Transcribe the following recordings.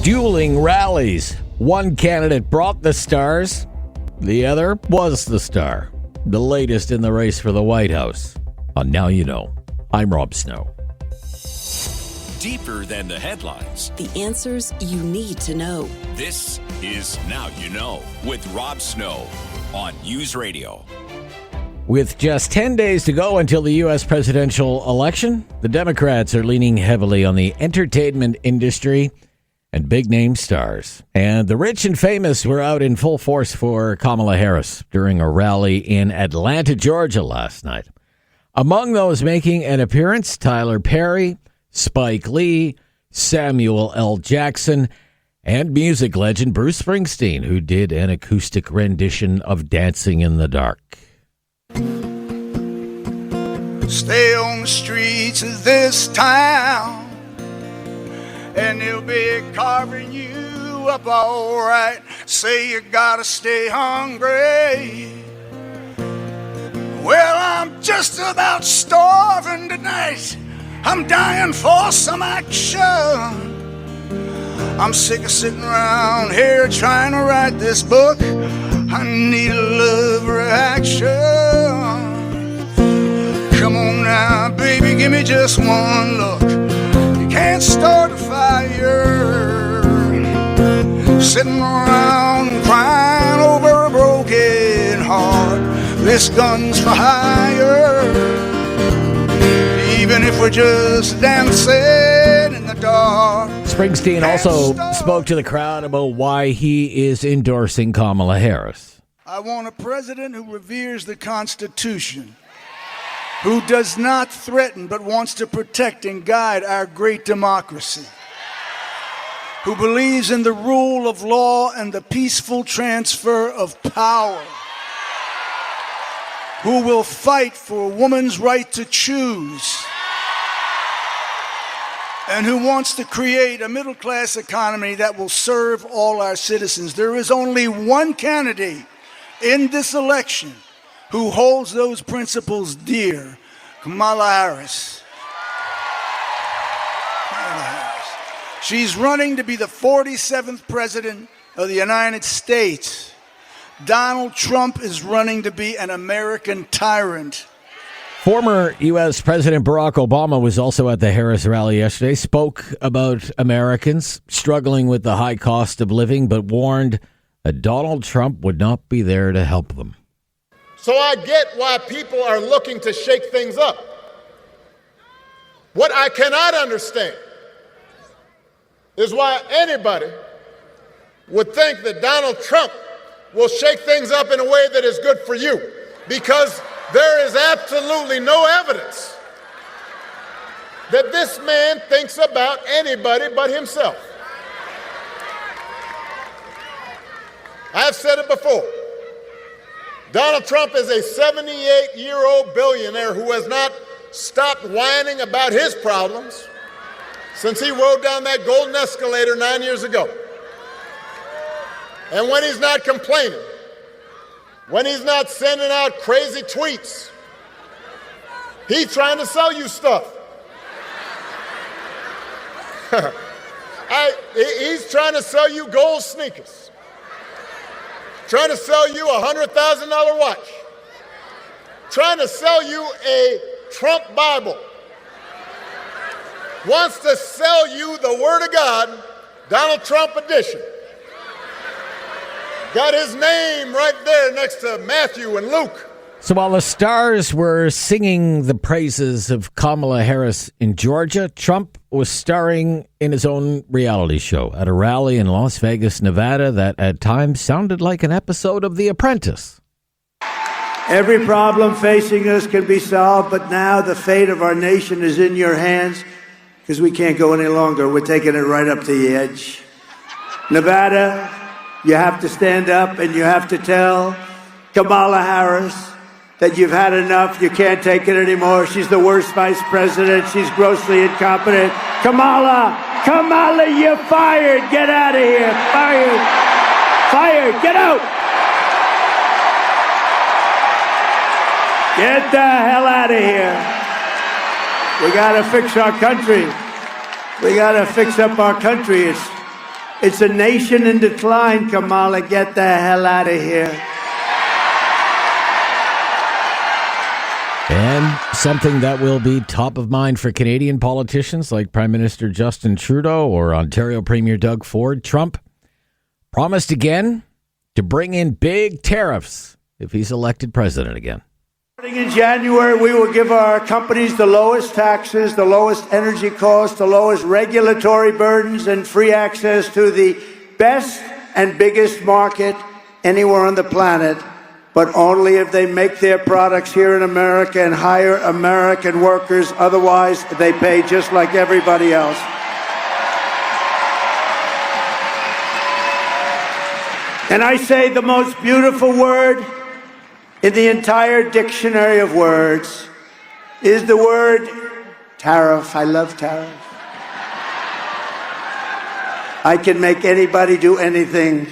Dueling rallies. One candidate brought the stars. The other was the star. The latest in the race for the White House. On Now You Know. I'm Rob Snow. Deeper than the headlines. The answers you need to know. This is Now You Know with Rob Snow on News Radio. With just 10 days to go until the U.S. presidential election, the Democrats are leaning heavily on the entertainment industry and big-name stars. And the rich and famous were out in full force for Kamala Harris during a rally in Atlanta, Georgia last night. Among those making an appearance, Tyler Perry, Spike Lee, Samuel L. Jackson, and music legend Bruce Springsteen, who did an acoustic rendition of Dancing in the Dark. Stay on the streets of this town, and they'll be carving you up all right. Say you gotta stay hungry. Well, I'm just about starving tonight. I'm dying for some action. I'm sick of sitting around here trying to write this book. I need a love reaction. Come on now, baby, give me just one look. You can't start a fire sitting around crying over a broken heart. This gun's for hire, even if we're just dancing in the dark. Springsteen also spoke to the crowd about why he is endorsing Kamala Harris. I want a president who reveres the Constitution, who does not threaten but wants to protect and guide our great democracy, who believes in the rule of law and the peaceful transfer of power, who will fight for a woman's right to choose, and who wants to create a middle-class economy that will serve all our citizens. There is only one candidate in this election who holds those principles dear: Kamala Harris. Kamala Harris. She's running to be the 47th president of the United States. Donald Trump is running to be an American tyrant. Former U.S. President Barack Obama was also at the Harris rally yesterday, spoke about Americans struggling with the high cost of living, but warned that Donald Trump would not be there to help them. So I get why people are looking to shake things up. What I cannot understand is why anybody would think that Donald Trump will shake things up in a way that is good for you, because there is absolutely no evidence that this man thinks about anybody but himself. I've said it before. Donald Trump is a 78-year-old billionaire who has not stopped whining about his problems since he rode down that golden escalator 9 years ago. And when he's not complaining, when he's not sending out crazy tweets, he's trying to sell you stuff. He's trying to sell you gold sneakers, trying to sell you a $100,000 watch, trying to sell you a Trump Bible, wants to sell you the Word of God, Donald Trump edition. Got his name right there next to Matthew and Luke. So while the stars were singing the praises of Kamala Harris in Georgia, Trump was starring in his own reality show at a rally in Las Vegas, Nevada that at times sounded like an episode of The Apprentice. Every problem facing us can be solved, but now the fate of our nation is in your hands because we can't go any longer. We're taking it right up to the edge. Nevada, you have to stand up and you have to tell Kamala Harris that you've had enough. You can't take it anymore. She's the worst vice president. She's grossly incompetent. Kamala, you're fired. Get out of here. Fired. Get out. Get the hell out of here. We got to fix our country. We got to fix up our country. It's a nation in decline, Kamala. Get the hell out of here. And something that will be top of mind for Canadian politicians like Prime Minister Justin Trudeau or Ontario Premier Doug Ford. Trump promised again to bring in big tariffs if he's elected president again. In January, we will give our companies the lowest taxes, the lowest energy costs, the lowest regulatory burdens, and free access to the best and biggest market anywhere on the planet, but only if they make their products here in America and hire American workers. Otherwise, they pay just like everybody else. And I say the most beautiful word in the entire dictionary of words is the word tariff. I love tariff. I can make anybody do anything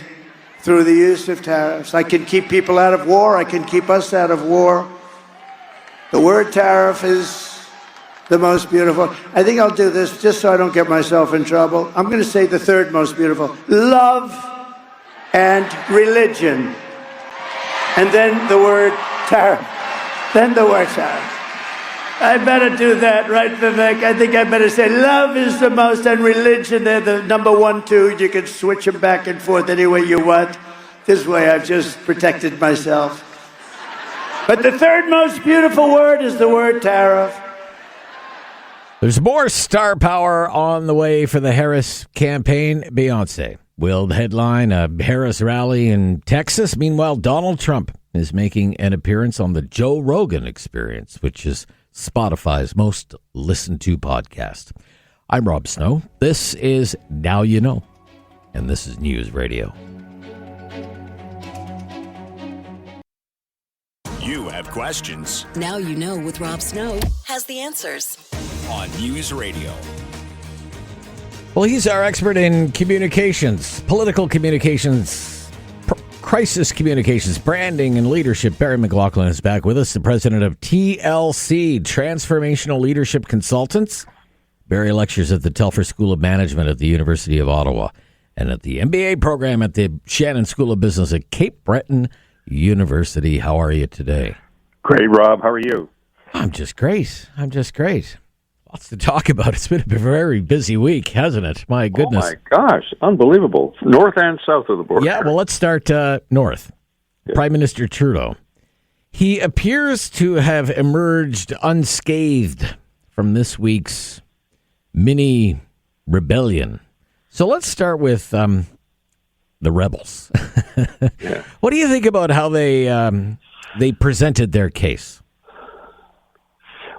through the use of tariffs. I can keep people out of war. I can keep us out of war. The word tariff is the most beautiful. I think I'll do this just so I don't get myself in trouble. I'm going to say the third most beautiful. Love and religion. And then the word tariff. Then the word tariff. I better do that, right, Vivek? I think I better say love is the most, and religion, they're the number 1, 2. You can switch them back and forth any way you want. This way I've just protected myself. But the third most beautiful word is the word tariff. There's more star power on the way for the Harris campaign. Beyonce will headline a Harris rally in Texas. Meanwhile, Donald Trump is making an appearance on the Joe Rogan Experience, which is Spotify's most listened to podcast. I'm Rob Snow. This is Now You Know, and this is News Radio. You have questions Now You Know with Rob Snow has the answers. on News Radio. Well, he's our expert in communications, political communications, crisis communications, branding, and leadership. Barry McLaughlin is back with us, the president of TLC, Transformational Leadership Consultants. Barry lectures at the Telfer School of Management at the University of Ottawa and at the MBA program at the Shannon School of Business at Cape Breton University. How are you today? Great, Rob. How are you? I'm just great. Lots to talk about. It's been a very busy week, hasn't it? My goodness. Oh, my gosh. Unbelievable. North and south of the border. Yeah, well, let's start north. Yeah. Prime Minister Trudeau. He appears to have emerged unscathed from this week's mini rebellion. So let's start with the rebels. Yeah. What do you think about how they presented their case?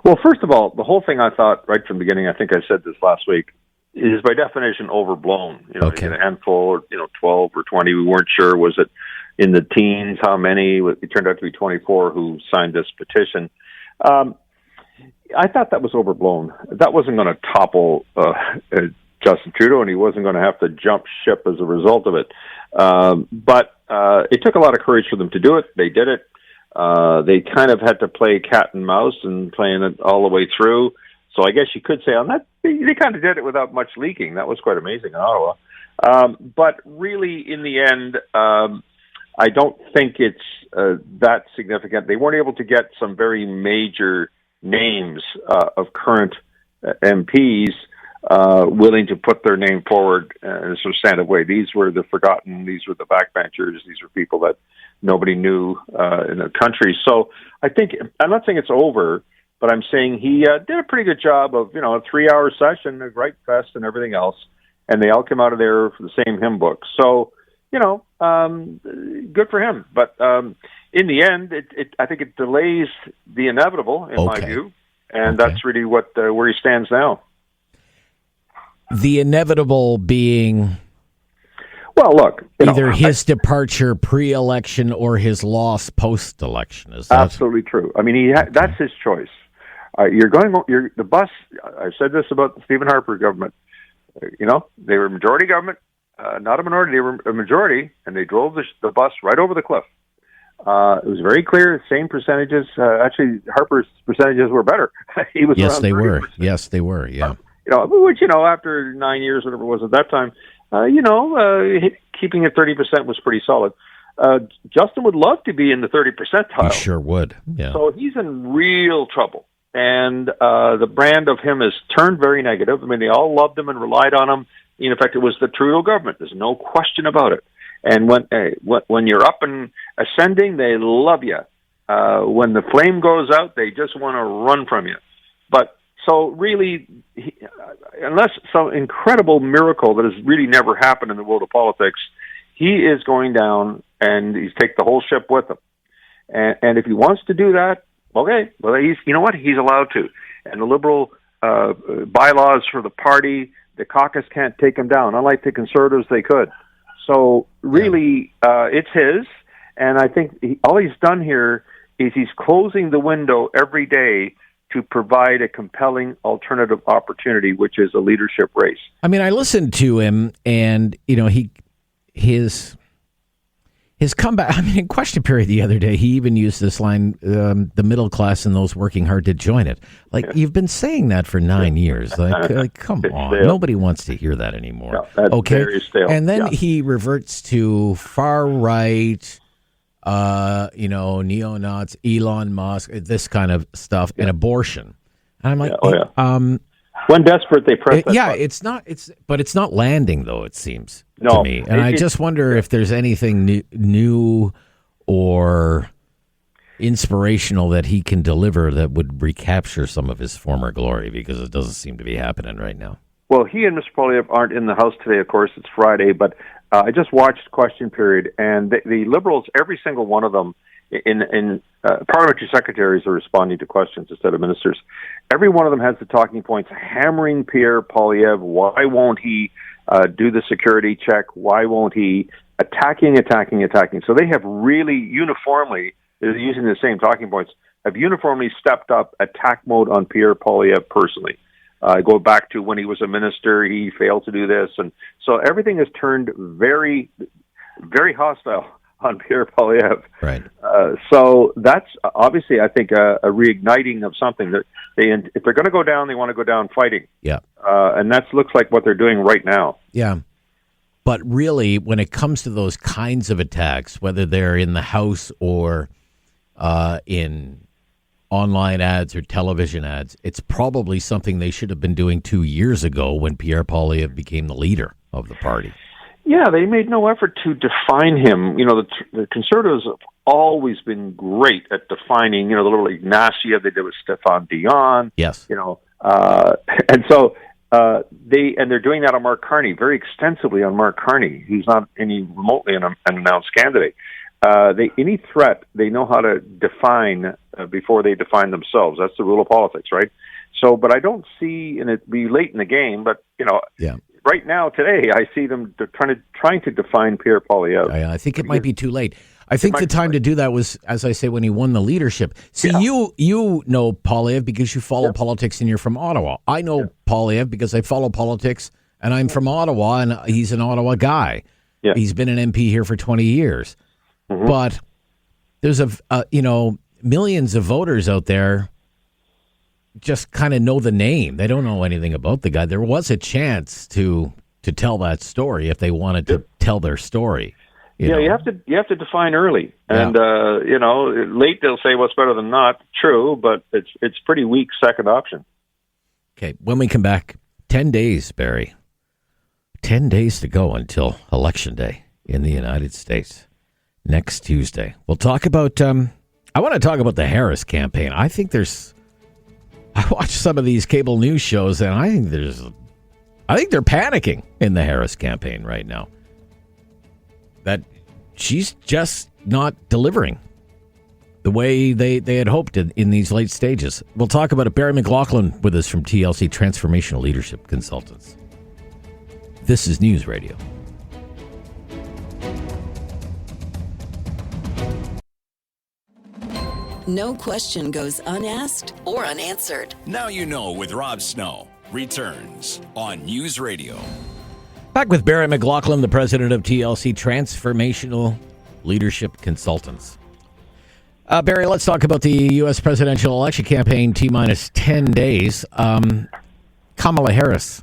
Well, first of all, the whole thing I thought right from the beginning, I think I said this last week, is by definition overblown. Okay. A handful or 12 or 20, we weren't sure. Was it in the teens? How many? It turned out to be 24 who signed this petition. I thought that was overblown. That wasn't going to topple Justin Trudeau, and he wasn't going to have to jump ship as a result of it. But it took a lot of courage for them to do it. They did it. They kind of had to play cat and mouse and playing it all the way through. So I guess you could say on that, they kind of did it without much leaking. That was quite amazing in Ottawa. But really, in the end, I don't think it's that significant. They weren't able to get some very major names of current MPs willing to put their name forward in a substantive way. These were the forgotten. These were the backbenchers. These were people that nobody knew in the country. So I think, I'm not saying it's over, but I'm saying he did a pretty good job of, a 3-hour session, a great fest and everything else, and they all came out of there for the same hymn book. So, good for him. But in the end, I think it delays the inevitable, in my view, and that's really where he stands now. The inevitable being... Well, look, either his departure pre-election or his loss post-election. Is that absolutely true? I mean, that's his choice. The bus. I said this about the Stephen Harper government. They were majority government, not a minority. They were a majority, and they drove the bus right over the cliff. It was very clear, same percentages. Actually, Harper's percentages were better. He was yes, around they 30%. were. Yes, they were. Yeah. Which after 9 years, whatever it was at that time. keeping it 30% was pretty solid. Justin would love to be in the 30 percentile. He sure would. Yeah. So he's in real trouble. And the brand of him has turned very negative. I mean, they all loved him and relied on him. In fact, it was the Trudeau government. There's no question about it. And when you're up and ascending, they love you. When the flame goes out, they just want to run from you. But so really, unless some incredible miracle that has really never happened in the world of politics, he is going down, and he's take the whole ship with him. And if he wants to do that, okay, well, he's allowed to. And the Liberal bylaws for the party, the caucus can't take him down. Unlike the Conservatives, they could. So really, it's his. And I think all he's done here is he's closing the window every day to provide a compelling alternative opportunity, which is a leadership race. I mean, I listened to him, and his comeback. I mean, in question period the other day, he even used this line: "The middle class and those working hard to join it." Like you've been saying that for 9 years. Like come on, stale. Nobody wants to hear that anymore. No, that's very stale. And then he reverts to far right. Neo-Nazis, Elon Musk, this kind of stuff, and abortion. And I'm like, when desperate, they press that button. But it's not landing, though, it seems to me. And I just wonder if there's anything new or inspirational that he can deliver that would recapture some of his former glory, because it doesn't seem to be happening right now. Well, he and Mr. Poilievre aren't in the House today, of course. It's Friday, but I just watched question period, and the Liberals, every single one of them, in parliamentary secretaries are responding to questions instead of ministers. Every one of them has the talking points, hammering Pierre Poilievre. Why won't he do the security check? Why won't he? Attacking. So they have really uniformly, they're using the same talking points, have uniformly stepped up attack mode on Pierre Poilievre personally. Go back to when he was a minister, he failed to do this. And so everything has turned very, very hostile on Pierre Poilievre. Right. So that's obviously, I think, a reigniting of something that if they're going to go down, they want to go down fighting. Yeah. And that looks like what they're doing right now. Yeah. But really, when it comes to those kinds of attacks, whether they're in the House or in online ads or television ads, it's probably something they should have been doing 2 years ago when Pierre Poilievre became the leader of the party. Yeah, they made no effort to define him. The Conservatives have always been great at defining, the little Ignacia they did with Stéphane Dion. Yes. And so they're doing that on Mark Carney, very extensively on Mark Carney, who's not any remotely an announced candidate. Any threat they know how to define before they define themselves. That's the rule of politics, right? So, but I don't see, and it'd be late in the game, but right now today I see them trying to define Pierre Poilievre. I think it might be too late. I think the time to do that was, as I say, when he won the leadership. See, you know Poilievre because you follow politics and you're from Ottawa. I know Poilievre because I follow politics and I'm from Ottawa, and he's an Ottawa guy. Yeah. He's been an MP here for 20 years. Mm-hmm. But there's millions of voters out there just kind of know the name. They don't know anything about the guy. There was a chance to tell that story if they wanted to tell their story. You have to define early, and late they'll say what's better than not. True, but it's pretty weak second option. Okay, when we come back, 10 days, Barry. 10 days to go until Election Day in the United States. Next Tuesday. We'll talk about, I want to talk about the Harris campaign. I watch some of these cable news shows, and I think they're panicking in the Harris campaign right now. That she's just not delivering the way they had hoped in these late stages. We'll talk about it. Barry McLaughlin with us from TLC Transformational Leadership Consultants. This is News Radio. No question goes unasked or unanswered. Now you know with Rob Snow returns on News Radio. Back with Barry McLaughlin, the president of TLC Transformational Leadership Consultants. Barry, let's talk about the U.S. presidential election campaign, T-minus 10 days. Kamala Harris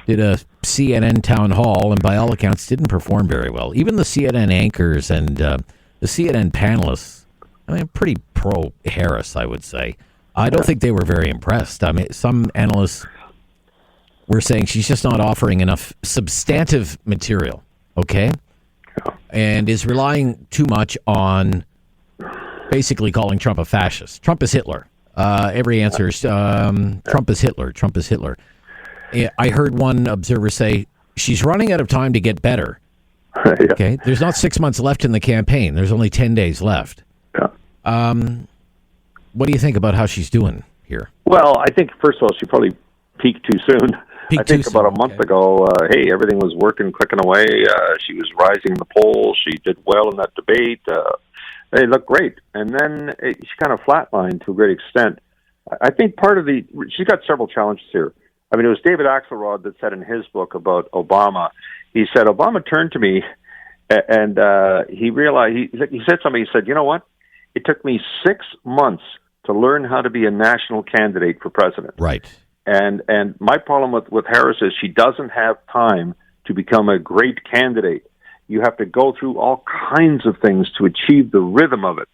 did a CNN town hall, and by all accounts didn't perform very well. Even the CNN anchors and the CNN panelists, I mean, pretty pro-Harris, I would say. I don't think they were very impressed. I mean, some analysts were saying she's just not offering enough substantive material, okay? And is relying too much on basically calling Trump a fascist. Trump is Hitler. Every answer is Trump is Hitler. Trump is Hitler. I heard one observer say she's running out of time to get better. Okay, there's not 6 months left in the campaign. There's only 10 days left. What do you think about how she's doing here? Well, I think, first of all, she probably peaked too soon. I think about a month ago, hey, everything was working, clicking away. She was rising in the polls. She did well in that debate. They looked great. And then she kind of flatlined to a great extent. I think she's got several challenges here. I mean, it was David Axelrod that said in his book about Obama, he said, Obama turned to me and he realized, he said something, he said, you know what? It took me 6 months to learn how to be a national candidate for president. Right. And my problem with Harris is she doesn't have time to become a great candidate. You have to go through all kinds of things to achieve the rhythm of it.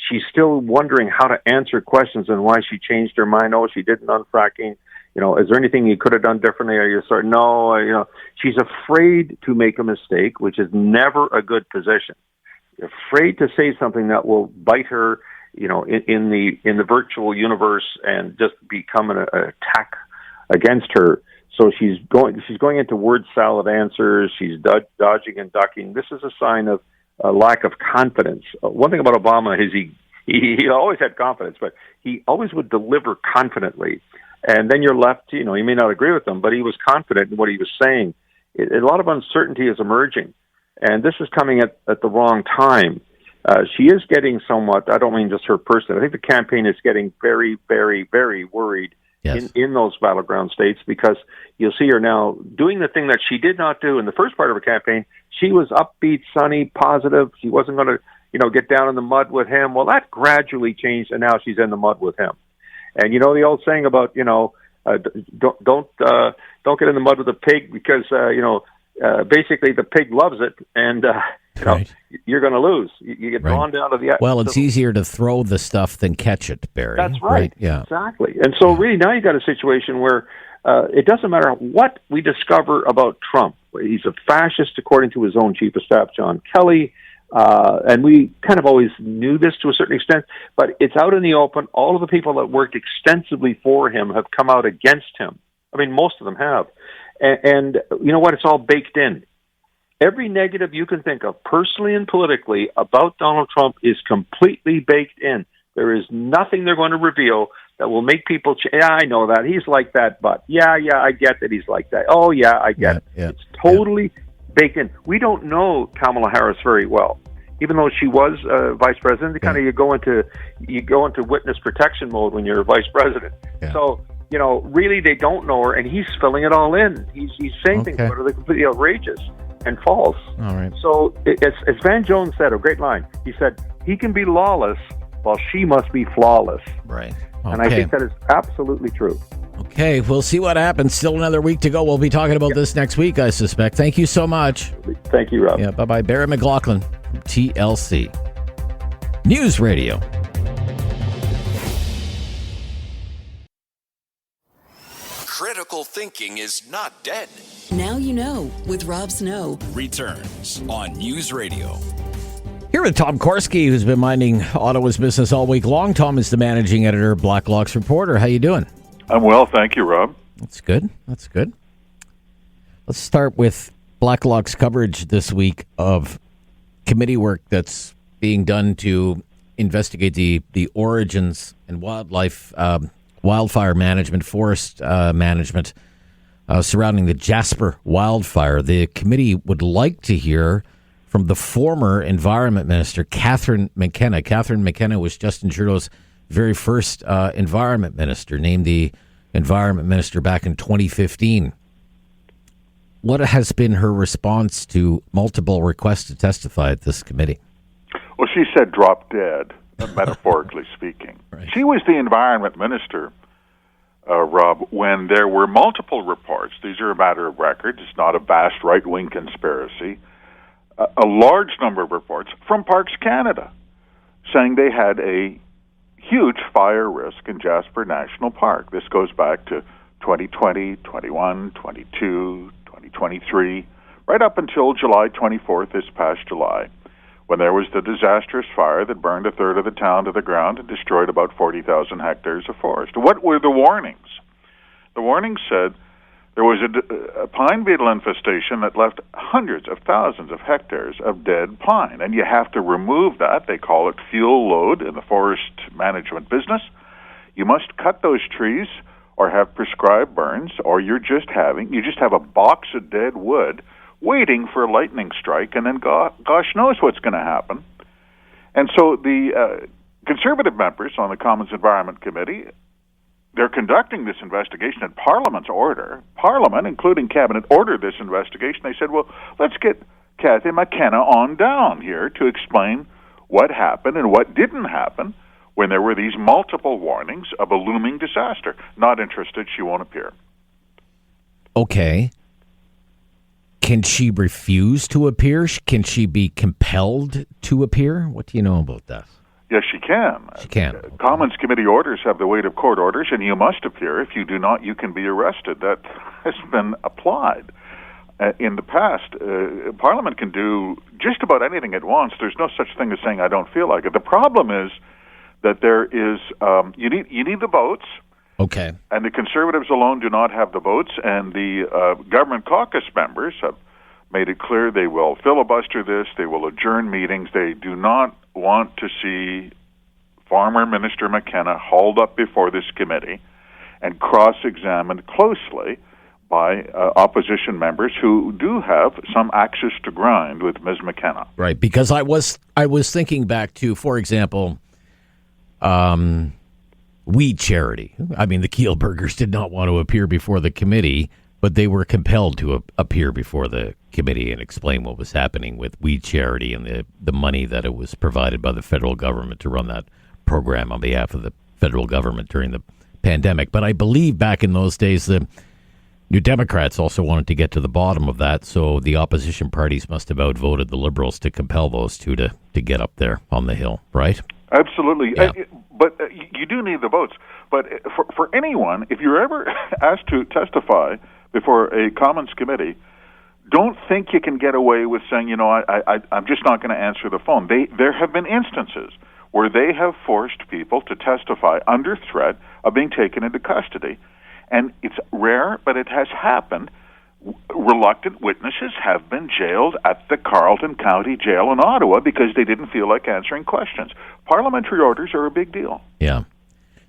She's still wondering how to answer questions and why she changed her mind. Oh, she didn't on fracking. You know, is there anything you could have done differently? Or you sort of, no, you know, she's afraid to make a mistake, which is never a good position. Afraid to say something that will bite her, you know, in the virtual universe and just become an attack against her. So she's going into word salad answers. She's dodging and ducking. This is a sign of a lack of confidence. One thing about Obama is he always had confidence, but he always would deliver confidently. And then you're left, you know, you may not agree with him, but he was confident in what he was saying. A lot of uncertainty is emerging, and this is coming at the wrong time. She is getting somewhat, I don't mean just her personally, I think the campaign is getting very, very, very worried in those battleground states, because you'll see her now doing the thing that she did not do in the first part of her campaign. She was upbeat, sunny, positive. She wasn't going to, you know, get down in the mud with him. Well, that gradually changed, and now she's in the mud with him. And you know the old saying about, you know, don't get in the mud with a pig, because basically the pig loves it, and you know, you're going to lose. You get drawn down to the. Well, it's easier to throw the stuff than catch it, Barry. That's right. Yeah, exactly. And so really now you got a situation where it doesn't matter what we discover about Trump. He's a fascist, according to his own chief of staff, John Kelly. And we kind of always knew this to a certain extent, but it's out in the open. All of the people that worked extensively for him have come out against him. I mean, most of them have. And you know what? It's all baked in. Every negative you can think of, personally and politically, about Donald Trump is completely baked in. There is nothing they're going to reveal that will make people, yeah, I know that. He's like that, but yeah, I get that he's like that. Oh, yeah, I get it. Yeah, it's totally baked in. We don't know Kamala Harris very well, even though she was vice president. You go into witness protection mode when you're vice president. Yeah. So you know, really, they don't know her, and he's filling it all in. He's saying things that are completely outrageous and false. All right. So as Van Jones said, a great line. He said, "He can be lawless, while she must be flawless." Right. Okay. And I think that is absolutely true. Okay, we'll see what happens. Still another week to go. We'll be talking about this next week, I suspect. Thank you so much. Thank you, Rob. Yeah, bye-bye. Barry McLaughlin, TLC News Radio. Critical thinking is not dead. Now you know with Rob Snow. Returns on News Radio. Here with Tom Korski, who's been minding Ottawa's business all week long. Tom is the managing editor of Blacklock's Reporter. How you doing? I'm well, thank you, Rob. That's good. That's good. Let's start with Blacklock's coverage this week of committee work that's being done to investigate the origins and wildfire management, forest management surrounding the Jasper wildfire. The committee would like to hear from the former Environment Minister, Catherine McKenna. Catherine McKenna was Justin Trudeau's very first Environment Minister, named the Environment Minister back in 2015. What has been her response to multiple requests to testify at this committee? Well, she said drop dead, metaphorically speaking. Right. She was the Environment Minister Rob, when there were multiple reports, these are a matter of record, it's not a vast right-wing conspiracy, a large number of reports from Parks Canada saying they had a huge fire risk in Jasper National Park. This goes back to 2020, 21, 22, 2023, right up until July 24th, this past July, when there was the disastrous fire that burned a third of the town to the ground and destroyed about 40,000 hectares of forest. What were the warnings? The warnings said there was a pine beetle infestation that left hundreds of thousands of hectares of dead pine, and you have to remove that. They call it fuel load in the forest management business. You must cut those trees or have prescribed burns, or you just have a box of dead wood waiting for a lightning strike, and then gosh knows what's going to happen. And so the Conservative members on the Commons Environment Committee, they're conducting this investigation at Parliament's order. Parliament, including Cabinet, ordered this investigation. They said, well, let's get Cathy McKenna on down here to explain what happened and what didn't happen when there were these multiple warnings of a looming disaster. Not interested, she won't appear. Okay. Can she refuse to appear? Can she be compelled to appear? What do you know about that? Yes, she can. She can. Commons Committee orders have the weight of court orders, and you must appear. If you do not, you can be arrested. That has been applied. In the past, Parliament can do just about anything it wants. There's no such thing as saying, I don't feel like it. The problem is that there is, you need the votes. Okay. And the Conservatives alone do not have the votes, and the government caucus members have made it clear they will filibuster this, they will adjourn meetings. They do not want to see former Minister McKenna hauled up before this committee and cross-examined closely by opposition members who do have some axes to grind with Ms. McKenna. Right, because I was thinking back to, for example, We Charity. I mean, the Kielburgers did not want to appear before the committee, but they were compelled to appear before the committee and explain what was happening with We Charity and the money that it was provided by the federal government to run that program on behalf of the federal government during the pandemic. But I believe back in those days, the New Democrats also wanted to get to the bottom of that, so the opposition parties must have outvoted the Liberals to compel those two to get up there on the Hill, right? Absolutely. Yeah. But you do need the votes. But for anyone, if you're ever asked to testify before a Commons committee, don't think you can get away with saying, I'm just not going to answer the phone. There have been instances where they have forced people to testify under threat of being taken into custody. And it's rare, but it has happened. Reluctant witnesses have been jailed at the Carleton County Jail in Ottawa because they didn't feel like answering questions. Parliamentary orders are a big deal. Yeah.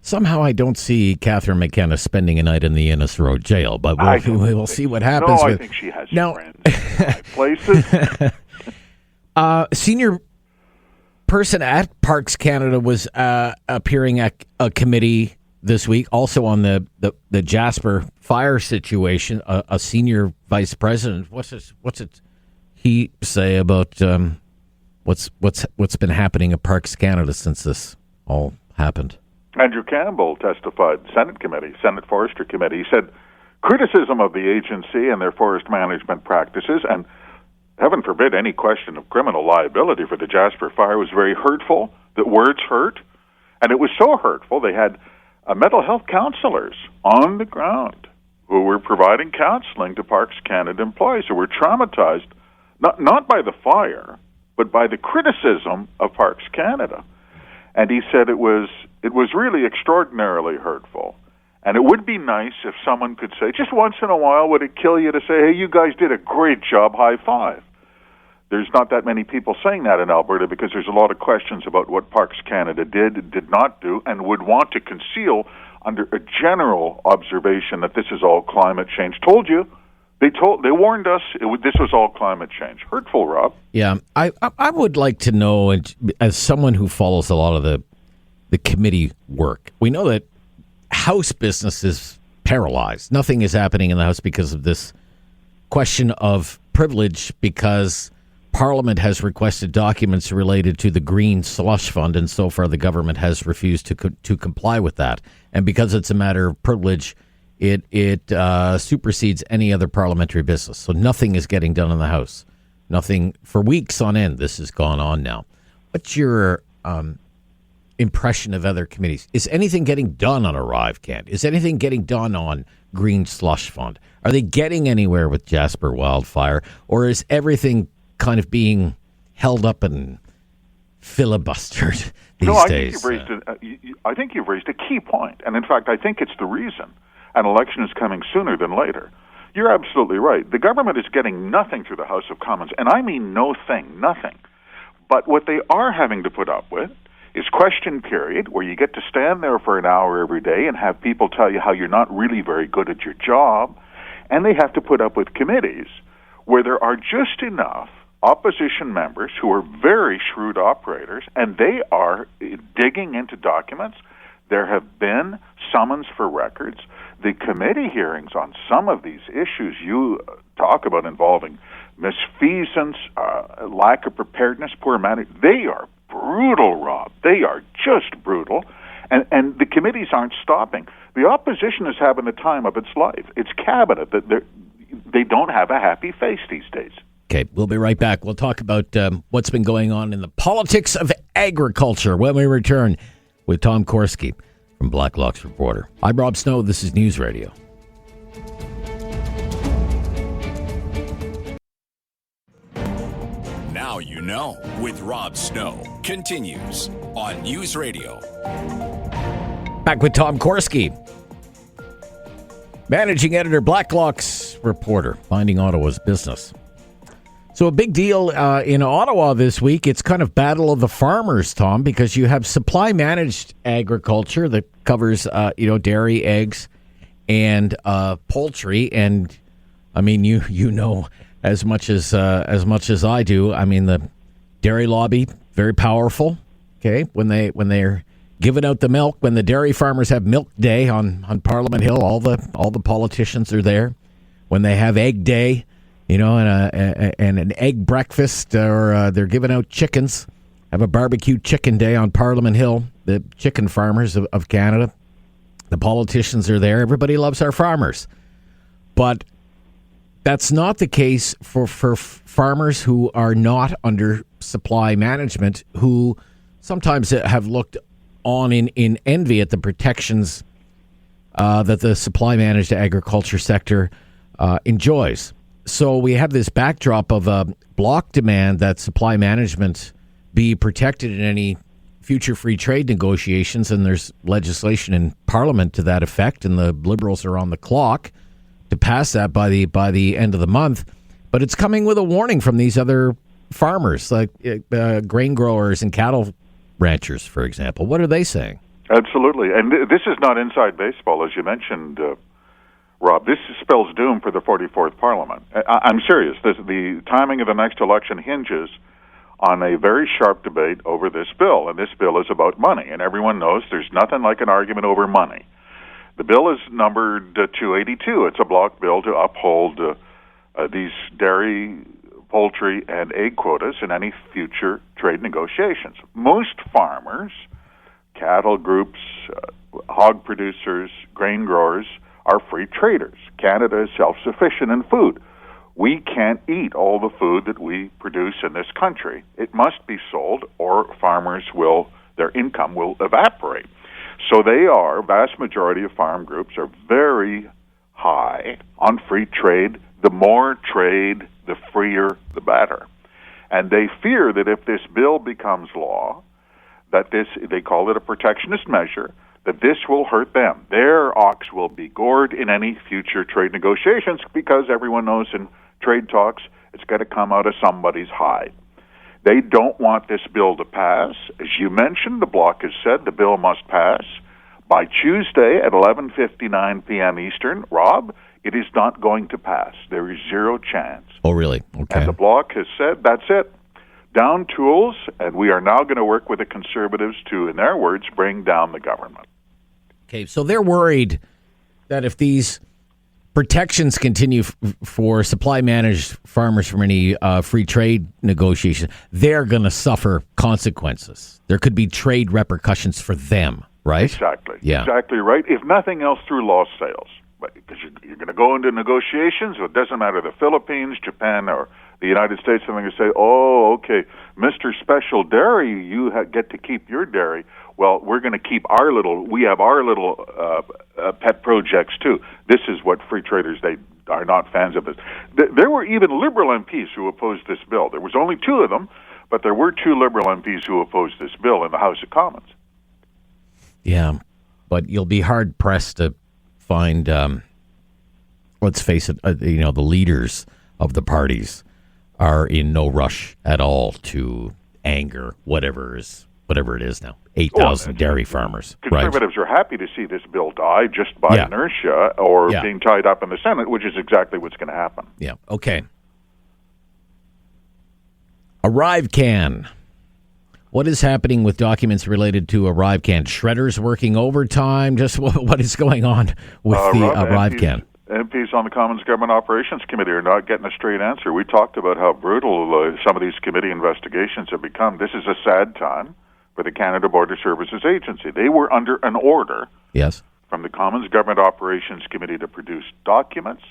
Somehow I don't see Catherine McKenna spending a night in the Innis Road jail, but we'll see what happens. I think she has friends in places. Senior person at Parks Canada was appearing at a committee this week, also on the Jasper fire situation. A senior vice president. What's he say about what's been happening at Parks Canada since this all happened? Andrew Campbell testified, Senate Forestry Committee. He said criticism of the agency and their forest management practices, and heaven forbid any question of criminal liability for the Jasper fire, was very hurtful. That words hurt, and it was so hurtful they had mental health counselors on the ground who were providing counseling to Parks Canada employees who were traumatized, not by the fire, but by the criticism of Parks Canada. And he said it was really extraordinarily hurtful. And it would be nice if someone could say, just once in a while, would it kill you to say, hey, you guys did a great job, high five? There's not that many people saying that in Alberta because there's a lot of questions about what Parks Canada did not do, and would want to conceal under a general observation that this is all climate change. Told you. They warned us this was all climate change. Hurtful, Rob. Yeah, I would like to know, as someone who follows a lot of the committee work, we know that House business is paralyzed. Nothing is happening in the House because of this question of privilege, because Parliament has requested documents related to the Green Slush Fund, and so far the government has refused to comply with that. And because it's a matter of privilege, it supersedes any other parliamentary business. So nothing is getting done in the House. Nothing for weeks on end. This has gone on now. What's your impression of other committees? Is anything getting done on Arrive Can't? Is anything getting done on Green Slush Fund? Are they getting anywhere with Jasper Wildfire? Or is everything kind of being held up and filibustered these days? I think you've raised a key point. And in fact, I think it's the reason an election is coming sooner than later. You're absolutely right. The government is getting nothing through the House of Commons, and I mean nothing. But what they are having to put up with is question period, where you get to stand there for an hour every day and have people tell you how you're not really very good at your job, and they have to put up with committees where there are just enough opposition members who are very shrewd operators, and they are digging into documents. There have been summons for records. The committee hearings on some of these issues you talk about involving misfeasance, lack of preparedness, poor management, they are brutal, Rob. They are just brutal. And the committees aren't stopping. The opposition is having the time of its life. It's cabinet that they don't have a happy face these days. Okay, we'll be right back. We'll talk about what's been going on in the politics of agriculture when we return with Tom Korski from Blacklock's Reporter. I'm Rob Snow. This is News Radio. Now you know with Rob Snow continues on News Radio. Back with Tom Korski, managing editor, Blacklock's Reporter, minding Ottawa's business. So a big deal in Ottawa this week. It's kind of battle of the farmers, Tom, because you have supply managed agriculture that covers, dairy, eggs, and poultry. And I mean, you know as much as I do. I mean, the dairy lobby, very powerful. Okay, when they're giving out the milk, when the dairy farmers have milk day on Parliament Hill, all the politicians are there. When they have egg day, and an egg breakfast, or they're giving out chickens, have a barbecue chicken day on Parliament Hill, the chicken farmers of Canada. The politicians are there. Everybody loves our farmers. But that's not the case for farmers who are not under supply management, who sometimes have looked on in envy at the protections that the supply managed agriculture sector enjoys. So we have this backdrop of a bloc demand that supply management be protected in any future free trade negotiations, and there's legislation in Parliament to that effect, and the Liberals are on the clock to pass that by the end of the month. But it's coming with a warning from these other farmers, like grain growers and cattle ranchers, for example. What are they saying? Absolutely. And this is not inside baseball, as you mentioned, Rob. This spells doom for the 44th Parliament. I'm serious. The timing of the next election hinges on a very sharp debate over this bill, and this bill is about money, and everyone knows there's nothing like an argument over money. The bill is numbered 282. It's a block bill to uphold these dairy, poultry, and egg quotas in any future trade negotiations. Most farmers, cattle groups, hog producers, grain growers are free traders. Canada is self-sufficient in food. We can't eat all the food that we produce in this country. It must be sold, or farmers their income will evaporate. So vast majority of farm groups are very high on free trade. The more trade, the freer, the better. And they fear that if this bill becomes law, that they call it a protectionist measure, that this will hurt them. Their ox will be gored in any future trade negotiations, because everyone knows in trade talks it's got to come out of somebody's hide. They don't want this bill to pass. As you mentioned, the bloc has said the bill must pass by Tuesday at 11:59 p.m. Eastern. Rob, it is not going to pass. There is zero chance. Oh, really? Okay. And the bloc has said, that's it. Down tools, and we are now going to work with the Conservatives to, in their words, bring down the government. Okay, so they're worried that if these protections continue for supply managed farmers from any free trade negotiation, they're going to suffer consequences. There could be trade repercussions for them, right? Exactly. Yeah. Exactly right. If nothing else, through lost sales. Because you're going to go into negotiations, it doesn't matter the Philippines, Japan, or the United States, something to say, oh, okay, Mr. Special Dairy, you get to keep your dairy. Well, we're going to keep we have our little pet projects too. This is what free traders, they are not fans of this. There were even Liberal MPs who opposed this bill. There was only 2 of them, but there were 2 Liberal MPs who opposed this bill in the House of Commons. Yeah, but you'll be hard-pressed to find, let's face it, the leaders of the parties are in no rush at all to anger whatever it is now, 8,000 dairy farmers. Conservatives are happy to see this bill die just by inertia or being tied up in the Senate, which is exactly what's going to happen. Yeah, okay. ArriveCan. What is happening with documents related to ArriveCan? Shredders working overtime? Just what is going on with the ArriveCan? MPs on the Commons Government Operations Committee are not getting a straight answer. We talked about how brutal some of these committee investigations have become. This is a sad time for the Canada Border Services Agency. They were under an order from the Commons Government Operations Committee to produce documents.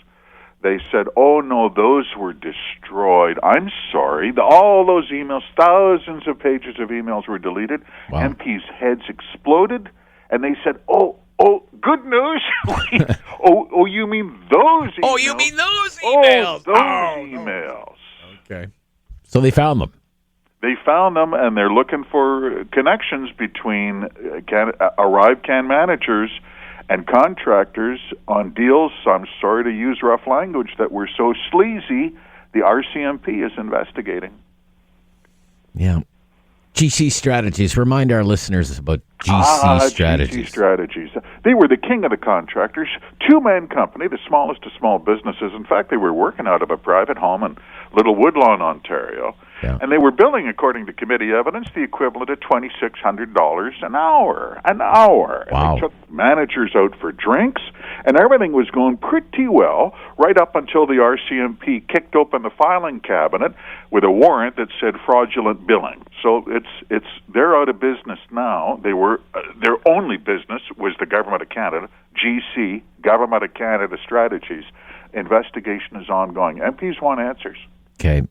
They said, oh, no, those were destroyed. I'm sorry. All those emails, thousands of pages of emails were deleted. Wow. MPs' heads exploded, and they said, oh, good news. oh, you mean those emails? Oh, you mean those emails? Oh, those emails. Okay. So they found them. They found them, and they're looking for connections between ArriveCan managers and contractors on deals, I'm sorry to use rough language, that were so sleazy, the RCMP is investigating. Yeah. GC Strategies. Remind our listeners about GC Strategies. GC Strategies. They were the king of the contractors, 2-man company, the smallest of small businesses. In fact, they were working out of a private home in Little Woodlawn, Ontario. Yeah. And they were billing, according to committee evidence, the equivalent of $2,600 an hour. Wow. And they took managers out for drinks, and everything was going pretty well right up until the RCMP kicked open the filing cabinet with a warrant that said fraudulent billing. So they're out of business now. They were their only business was the Government of Canada, GC, Government of Canada Strategies. Investigation is ongoing. MPs want answers. Okay.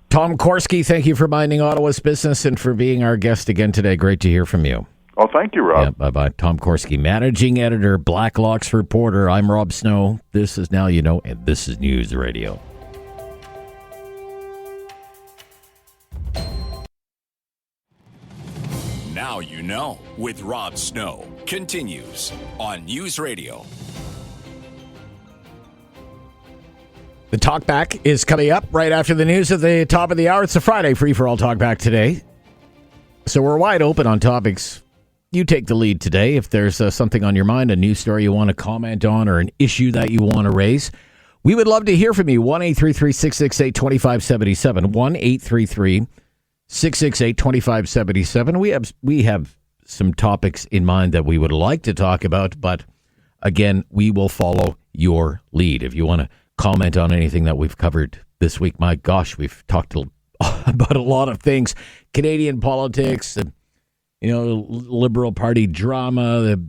Tom Korski, thank you for minding Ottawa's business and for being our guest again today. Great to hear from you. Oh, thank you, Rob. Yeah, bye-bye. Tom Korski, managing editor, Blacklocks reporter. I'm Rob Snow. This is Now You Know, and this is News Radio. Now You Know with Rob Snow continues on News Radio. The Talkback is coming up right after the news at the top of the hour. It's a Friday free-for-all Talkback today. So we're wide open on topics. You take the lead today. If there's something on your mind, a news story you want to comment on, or an issue that you want to raise, we would love to hear from you. 1-833-668-2577. 1-833-668-2577. We have some topics in mind that we would like to talk about, but again, we will follow your lead. If you want to comment on anything that we've covered this week, my gosh, we've talked about a lot of things. Canadian politics, the Liberal Party drama, the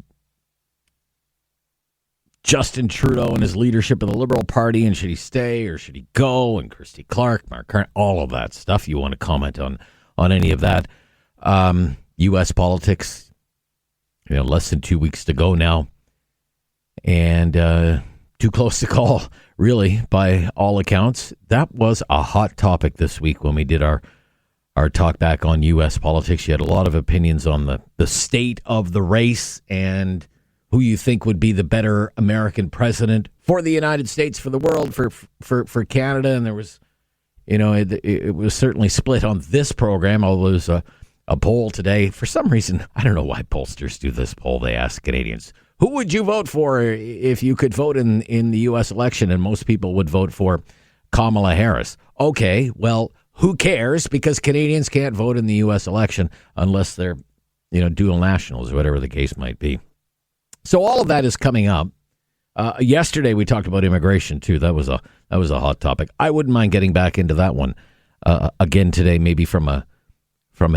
Justin Trudeau and his leadership of the Liberal Party, and should he stay or should he go, and Christy Clark, Mark Carney, all of that stuff. You want to comment on any of that. U.S. politics, less than 2 weeks to go now, and too close to call, really, by all accounts. That was a hot topic this week when we did our talk back on U.S. politics. You had a lot of opinions on the state of the race and who you think would be the better American president for the United States, for the world, for Canada. And there was, it was certainly split on this program, although there's a poll today. For some reason, I don't know why pollsters do this poll. They ask Canadians, who would you vote for if you could vote in the U.S. election? And most people would vote for Kamala Harris. Okay, well, who cares? Because Canadians can't vote in the U.S. election unless they're, dual nationals or whatever the case might be. So all of that is coming up. Yesterday we talked about immigration too. That was a hot topic. I wouldn't mind getting back into that one again today, maybe from a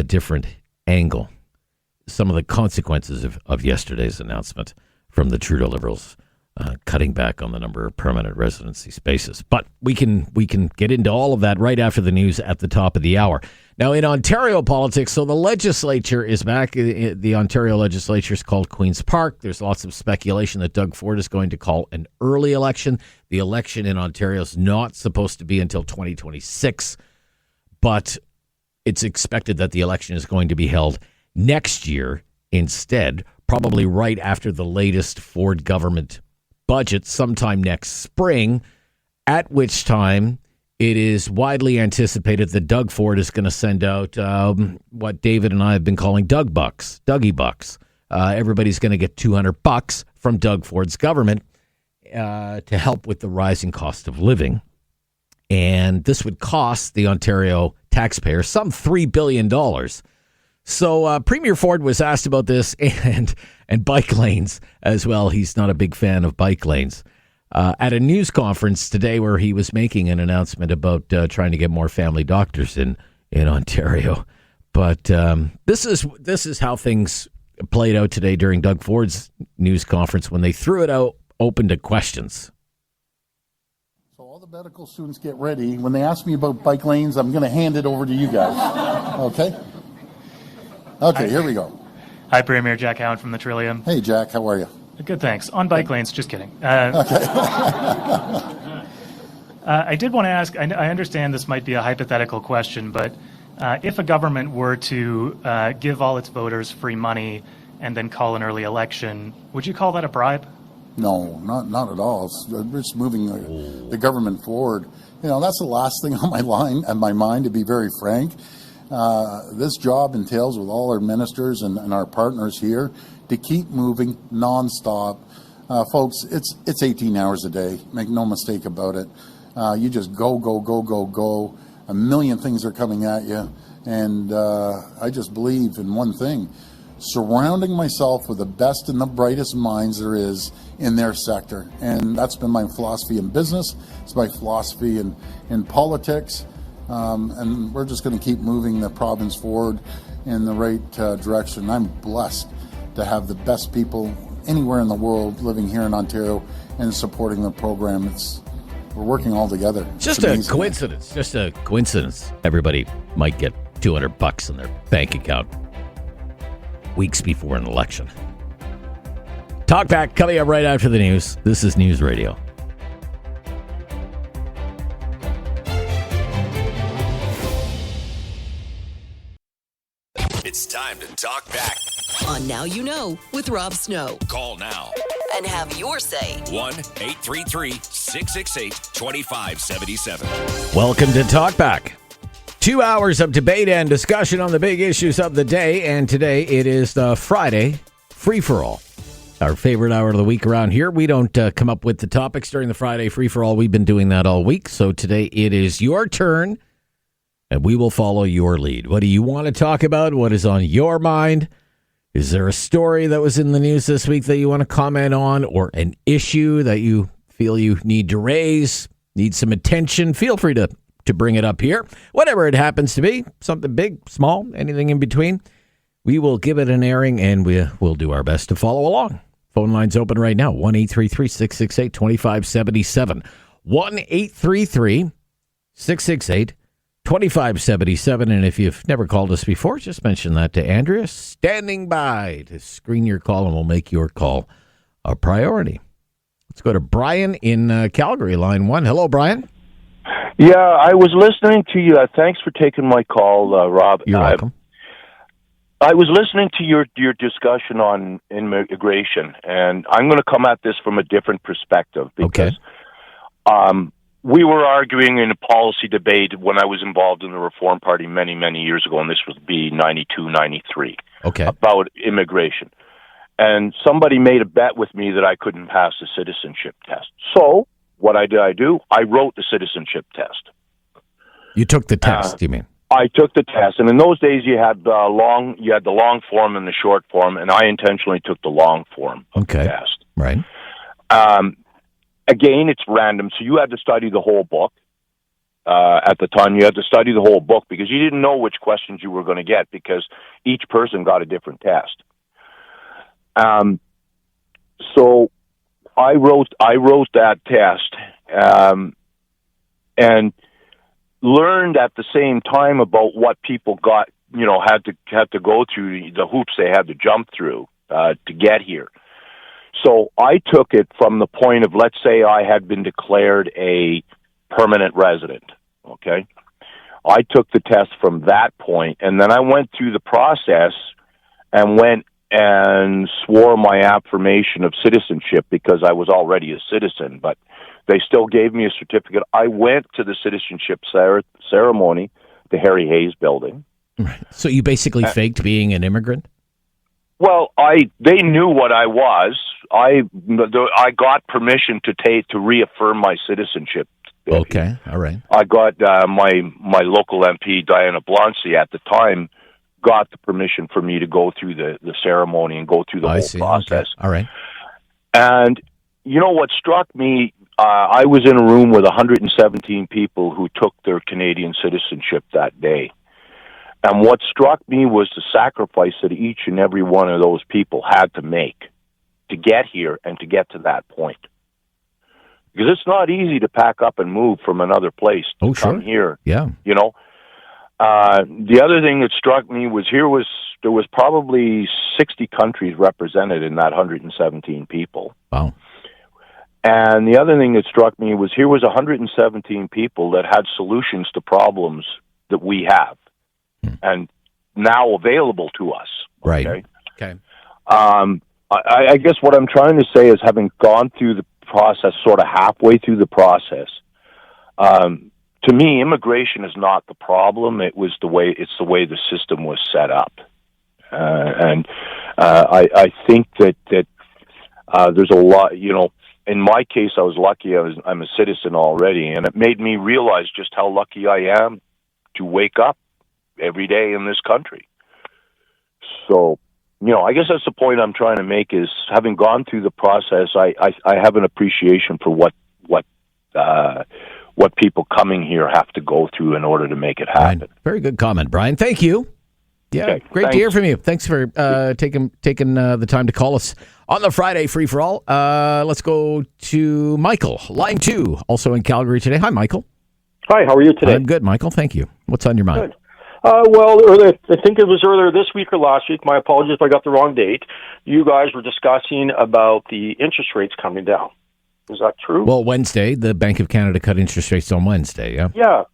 different angle. Some of the consequences of yesterday's announcement from the Trudeau Liberals cutting back on the number of permanent residency spaces. But we can get into all of that right after the news at the top of the hour. Now, in Ontario politics, so the legislature is back. The Ontario legislature is called Queen's Park. There's lots of speculation that Doug Ford is going to call an early election. The election in Ontario is not supposed to be until 2026, but it's expected that the election is going to be held next year instead, probably right after the latest Ford government budget sometime next spring, at which time it is widely anticipated that Doug Ford is going to send out what David and I have been calling Dougie Bucks. Everybody's going to get $200 from Doug Ford's government to help with the rising cost of living. And this would cost the Ontario taxpayer some $3 billion. So Premier Ford was asked about this and bike lanes as well. He's not a big fan of bike lanes. At a news conference today where he was making an announcement about trying to get more family doctors in Ontario. But this is how things played out today during Doug Ford's news conference when they threw it out open to questions. So all the medical students get ready. When they ask me about bike lanes, I'm going to hand it over to you guys. Okay? Okay, here we go. Hi, Premier. Jack Howard from the Trillium. Hey, Jack. How are you? Good, thanks. On bike lanes, just kidding. Okay. I did want to ask, I understand this might be a hypothetical question, but if a government were to give all its voters free money and then call an early election, would you call that a bribe? No, not at all. It's just moving the government forward. You know, that's the last thing on my mind, to be very frank. This job entails, with all our ministers and our partners here, to keep moving nonstop. Folks, it's 18 hours a day. Make no mistake about it. You just go. A million things are coming at you. And I just believe in one thing: surrounding myself with the best and the brightest minds there is in their sector. And that's been my philosophy in business. It's my philosophy in politics. And we're just going to keep moving the province forward in the right direction. I'm blessed to have the best people anywhere in the world living here in Ontario and supporting the program. We're working all together. Just a coincidence. Just a coincidence. Everybody might get $200 in their bank account weeks before an election. Talk back coming up right after the news. This is News Radio. It's time to talk back. On Now You Know with Rob Snow. Call now. And have your say. 1-833-668-2577. Welcome to Talk Back. 2 hours of debate and discussion on the big issues of the day. And today it is the Friday Free-for-All. Our favorite hour of the week around here. We don't come up with the topics during the Friday Free-for-All. We've been doing that all week. So today it is your turn. And we will follow your lead. What do you want to talk about? What is on your mind? Is there a story that was in the news this week that you want to comment on, or an issue that you feel you need to raise, need some attention? Feel free to bring it up here. Whatever it happens to be, something big, small, anything in between, we will give it an airing, and we'll do our best to follow along. Phone line's open right now, 1-833-668-2577. 1-833-668-2577. 2577, and if you've never called us before, just mention that to Andrea, standing by to screen your call, and we'll make your call a priority. Let's go to Brian in Calgary, line 1. Hello, Brian. Yeah, I was listening to you. Thanks for taking my call, Rob. You're welcome. I was listening to your discussion on immigration, and I'm going to come at this from a different perspective because we were arguing in a policy debate when I was involved in the Reform Party many, many years ago, and this would be 92, 93, about immigration. And somebody made a bet with me that I couldn't pass the citizenship test. So what I do? I wrote the citizenship test. You took the test, you mean? I took the test, and in those days you had the long form and the short form, and I intentionally took the long form of the test. Right. again, it's random. So you had to study the whole book. At the time, you had to study the whole book because you didn't know which questions you were going to get because each person got a different test. So I wrote that test and learned at the same time about what people got, had to go through, the hoops they had to jump through to get here. So I took it from the point of, let's say I had been declared a permanent resident, okay? I took the test from that point, and then I went through the process and went and swore my affirmation of citizenship because I was already a citizen, but they still gave me a certificate. I went to the citizenship ceremony, the Harry Hayes building. Right. So you basically faked being an immigrant? Well, they knew what I was. I got permission to reaffirm my citizenship. Okay, all right. I got my local MP, Diana Blonsey, at the time, got the permission for me to go through the ceremony and go through the whole process. Okay. All right. And what struck me, I was in a room with 117 people who took their Canadian citizenship that day. And what struck me was the sacrifice that each and every one of those people had to make to get here and to get to that point. Because it's not easy to pack up and move from another place to come here. Yeah. The other thing that struck me was there was probably 60 countries represented in that 117 people. Wow. And the other thing that struck me was here was 117 people that had solutions to problems that we have and now available to us. Right. Okay. I guess what I'm trying to say is, having gone through the process, sort of halfway through the process, to me, immigration is not the problem. It's the way the system was set up. I think that there's a lot, in my case, I was lucky. I'm a citizen already, and it made me realize just how lucky I am to wake up every day in this country. So, I guess that's the point I'm trying to make, is having gone through the process, I have an appreciation for what people coming here have to go through in order to make it happen. Brian, very good comment, Brian. Thank you. Yeah, okay, great to hear from you. Thanks for taking the time to call us on the Friday Free for All. Let's go to Michael, line 2, also in Calgary today. Hi, Michael. Hi, how are you today? I'm good, Michael. Thank you. What's on your mind? Good. I think it was earlier this week or last week. My apologies if I got the wrong date. You guys were discussing about the interest rates coming down. Is that true? Well, Wednesday, the Bank of Canada cut interest rates on Wednesday, yeah? Yeah.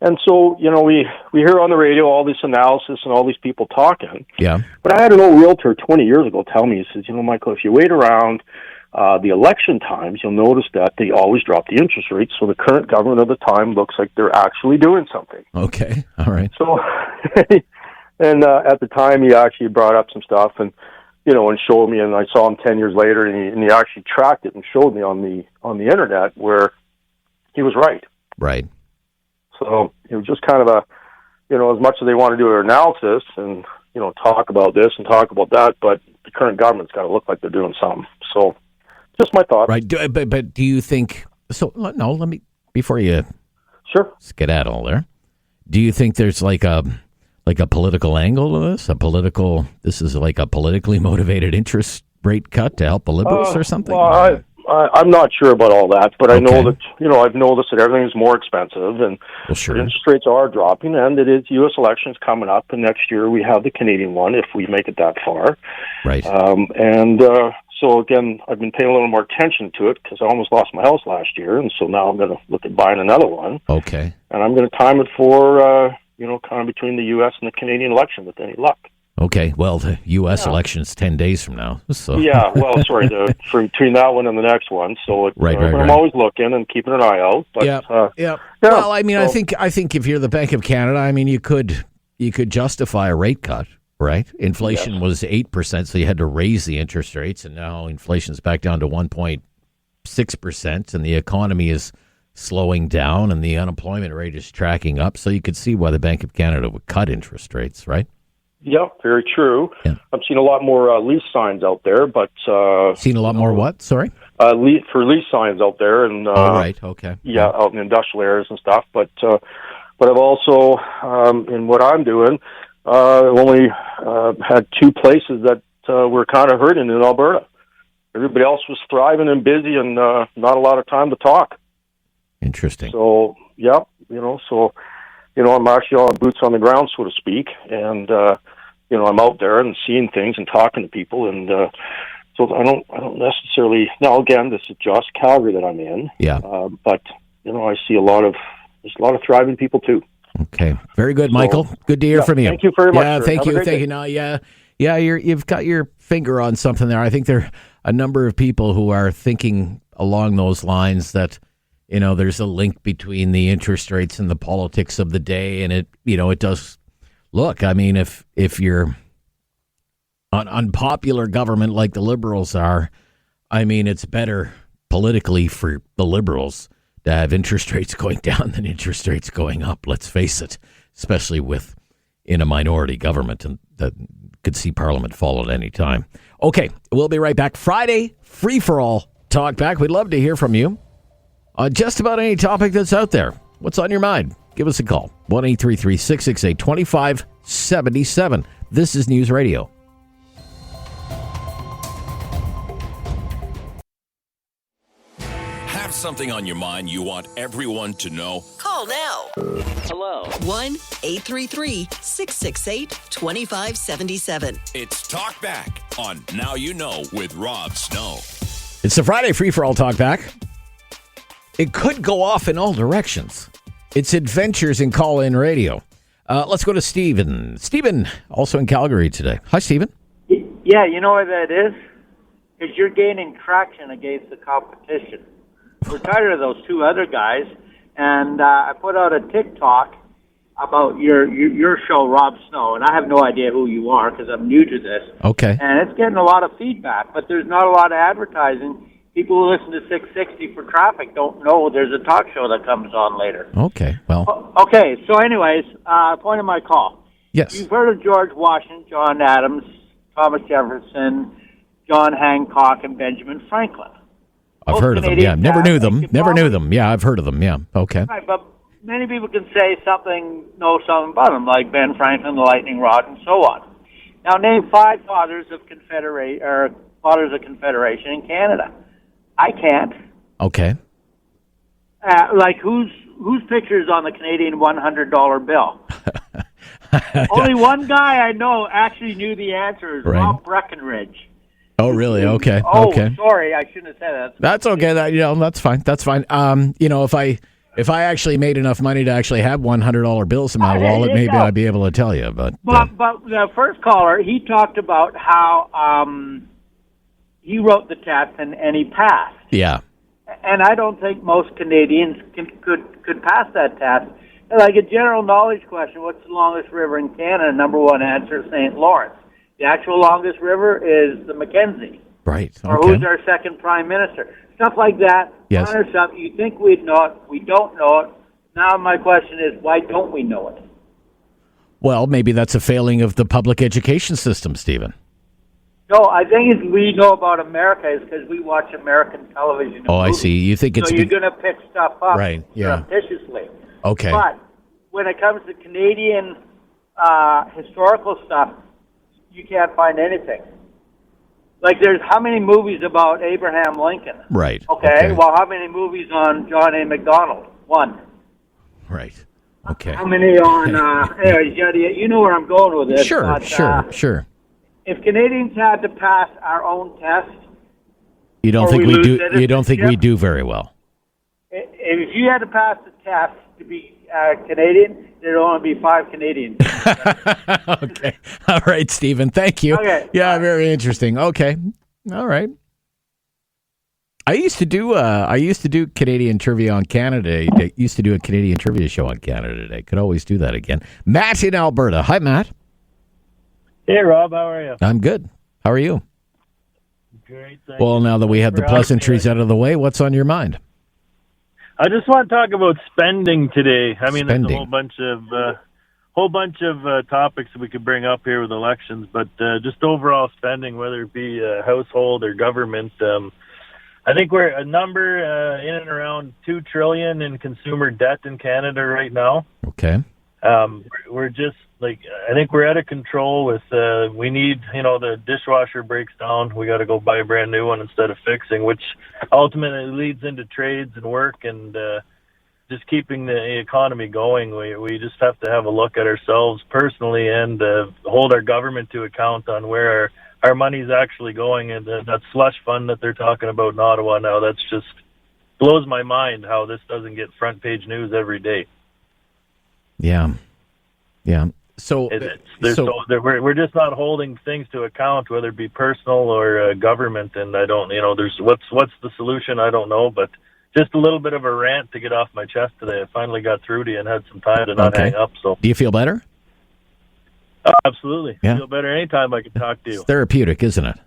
And so, we hear on the radio all this analysis and all these people talking. Yeah. But I had an old realtor 20 years ago tell me, he says, Michael, if you wait around the election times, you'll notice that they always drop the interest rates. So the current government of the time looks like they're actually doing something. Okay. All right. So, and at the time, he actually brought up some stuff and showed me, and I saw him 10 years later, and he actually tracked it and showed me on the internet where he was right. Right. So it was just kind of as much as they want to do their analysis and, talk about this and talk about that, but the current government's got to look like they're doing something. So just my thought. Right. But do you think, no, let me, before you skedaddle there, do you think there's like a political angle to this? This is like a politically motivated interest rate cut to help the Liberals or something? Well, I'm not sure about all that, but I know that, I've noticed that everything is more expensive and interest rates are dropping, and it is U.S. elections coming up, and next year we have the Canadian one if we make it that far. Right. So again, I've been paying a little more attention to it because I almost lost my house last year, and so now I'm going to look at buying another one. Okay. And I'm going to time it for, kind of between the U.S. and the Canadian election with any luck. Okay, well, the U.S. election's 10 days from now. So. Yeah, well, sorry, between that one and the next one. So I'm always looking and keeping an eye out. But, yeah. Well, I mean, I think if you're the Bank of Canada, I mean, you could justify a rate cut, right? Inflation was 8%, so you had to raise the interest rates, and now inflation's back down to 1.6%, and the economy is slowing down, and the unemployment rate is tracking up. So you could see why the Bank of Canada would cut interest rates, right? Yeah, very true. Yeah. I've seen a lot more lease signs out there, but seen a lot more what? Sorry, lease signs out there, and right, okay, yeah, out in industrial areas and stuff. But I've also in what I'm doing, only had two places that were kind of hurting in Alberta. Everybody else was thriving and busy, and not a lot of time to talk. Interesting. So, yeah, I'm actually on boots on the ground, so to speak, and I'm out there and seeing things and talking to people, and so I don't necessarily. Now, again, this is just Calgary that I'm in. Yeah. But I see there's a lot of thriving people too. Okay, very good, Michael. Good to hear from you. Thank you very much. Yeah, thank Have a you. great Thank day. you. Now, yeah, you've got your finger on something there. I think there are a number of people who are thinking along those lines that, there's a link between the interest rates and the politics of the day, and it does look. I mean, if you're an unpopular government like the Liberals are, I mean, it's better politically for the Liberals to have interest rates going down than interest rates going up. Let's face it, especially in a minority government and that could see Parliament fall at any time. Okay, we'll be right back. Friday, free-for-all talk back. We'd love to hear from you on just about any topic that's out there. What's on your mind? Give us a call. 1-833-668-2577. This is News Radio. Have something on your mind you want everyone to know? Call now. Hello. 1-833-668-2577. It's Talk Back on Now You Know with Rob Snow. It's the Friday free-for-all talk back. It could go off in all directions. It's adventures in call-in radio. Let's go to Stephen. Stephen, also in Calgary today. Hi, Stephen. Yeah, you know what that is? Because you're gaining traction against the competition. We're tired of those two other guys, and I put out a TikTok about your show, Rob Snow, and I have no idea who you are because I'm new to this. Okay. And it's getting a lot of feedback, but there's not a lot of advertising. People who listen to 660 for traffic don't know there's a talk show that comes on later. Okay, well. Okay, so anyways, point of my call. Yes. You've heard of George Washington, John Adams, Thomas Jefferson, John Hancock, and Benjamin Franklin. I've heard of them, yeah. Never knew them. Yeah, I've heard of them, yeah. Okay. Right, but many people can know something about them, like Ben Franklin, the lightning rod, and so on. Now, name 5 fathers of Confederation in Canada. I can't. Okay. Like whose picture is on the Canadian $100 bill? Only one guy I know actually knew the answer. Is Rob Breckenridge. Oh, really? Okay. Oh, okay. Sorry, I shouldn't have said that. That's okay. That's fine. That's fine. If I actually made enough money to actually have $100 bills in my wallet, maybe I'd be able to tell you. But the first caller, he talked about how he wrote the test and he passed. Yeah. And I don't think most Canadians could pass that test. Like a general knowledge question, what's the longest river in Canada? Number one answer, St. Lawrence. The actual longest river is the Mackenzie. Right. Okay. Or who's our second prime minister? Stuff like that. Yes. Or something. You think we'd know it. We don't know it. Now my question is, why don't we know it? Well, maybe that's a failing of the public education system, Stephen. No, I think we know about America is because we watch American television. Oh, I see. You think it's... So you're going to pick stuff up surreptitiously. Okay. But when it comes to Canadian historical stuff, you can't find anything. Like, there's how many movies about Abraham Lincoln? Right. Okay. Well, how many movies on John A. Macdonald? 1. Right. Okay. How many on... anyways, you know where I'm going with this. Sure, but, sure. If Canadians had to pass our own test... You don't think we do? You don't think we do very well? If you had to pass the test to be Canadian, there'd only be 5 Canadians. Okay. All right, Stephen. Thank you. Okay. Yeah, very interesting. Okay. All right. I used to do Canadian trivia on Canada. I used to do a Canadian trivia show on Canada Today. Could always do that again. Matt in Alberta. Hi, Matt. Hey, Rob. How are you? I'm good. How are you? Great. Thank well, now that we have the pleasantries out of the way, what's on your mind? I just want to talk about spending today. I mean, there's a whole bunch whole bunch of topics that we could bring up here with elections, but just overall spending, whether it be household or government, I think we're a number in and around $2 trillion in consumer debt in Canada right now. Okay. We're just I think we're out of control with, we need, the dishwasher breaks down. We got to go buy a brand new one instead of fixing, which ultimately leads into trades and work and just keeping the economy going. We just have to have a look at ourselves personally and hold our government to account on where our money's actually going. And that slush fund that they're talking about in Ottawa now, that's just blows my mind how this doesn't get front page news every day. Yeah. So we're just not holding things to account, whether it be personal or government. And I don't, there's what's the solution? I don't know, but just a little bit of a rant to get off my chest today. I finally got through to you and had some time to not hang up. So, do you feel better? Absolutely. Yeah. I feel better anytime I can talk to you. It's therapeutic, isn't it?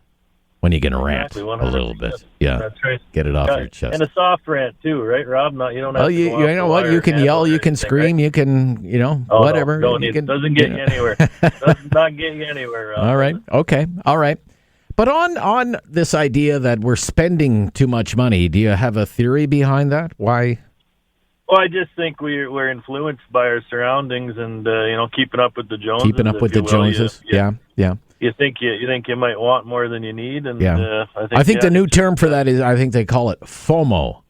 When you get a rant a little bit. Yeah. That's right. Get it off your chest. And a soft rant too, right, Rob? You don't have to you know what? You can yell, you can scream, right? You can, whatever. No, it doesn't get you anywhere. Does not get you anywhere, Rob. All right. Okay. All right. But on this idea that we're spending too much money, do you have a theory behind that? Why? Well, I just think we're influenced by our surroundings and keeping up with the Joneses. Keeping up with the Joneses. Yeah. You think you might want more than you need, and I think the new term for that is, I think they call it FOMO.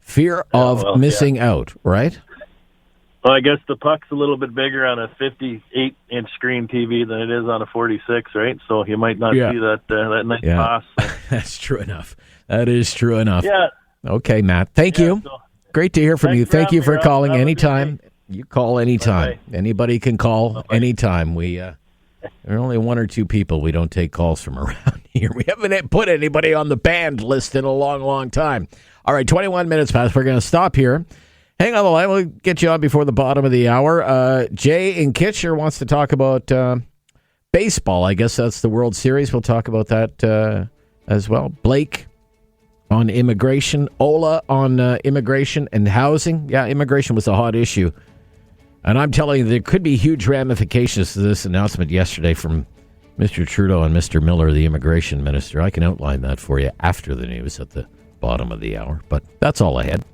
Fear of missing out, right? Well, I guess the puck's a little bit bigger on a 58-inch screen TV than it is on a 46, right? So you might not see that nice pass. So. That's true enough. That is true enough. Yeah. Okay, Matt. Thank you. So, great to hear from you. Thank you for calling anytime. You call anytime. Bye-bye. Anybody can call anytime. There are only one or two people we don't take calls from around here. We haven't put anybody on the banned list in a long, long time. All right, 21 minutes past. We're going to stop here. Hang on the line. We'll get you on before the bottom of the hour. Jay in Kitchener wants to talk about baseball. I guess that's the World Series. We'll talk about that as well. Blake on immigration. Ola on immigration and housing. Yeah, immigration was a hot issue. And I'm telling you, there could be huge ramifications to this announcement yesterday from Mr. Trudeau and Mr. Miller, the immigration minister. I can outline that for you after the news at the bottom of the hour. But that's all I had.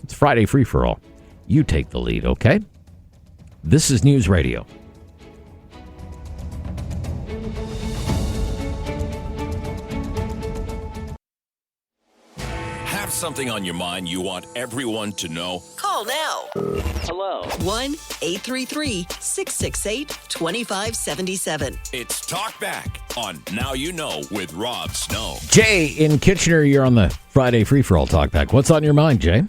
It's Friday Free For All. You take the lead, okay? This is News Radio. Have something on your mind you want everyone to know? Call now. Hello. 1-833-668-2577. It's Talk Back on Now You Know with Rob Snow. Jay in Kitchener, you're on the Friday Free For All Talk Back. What's on your mind, Jay?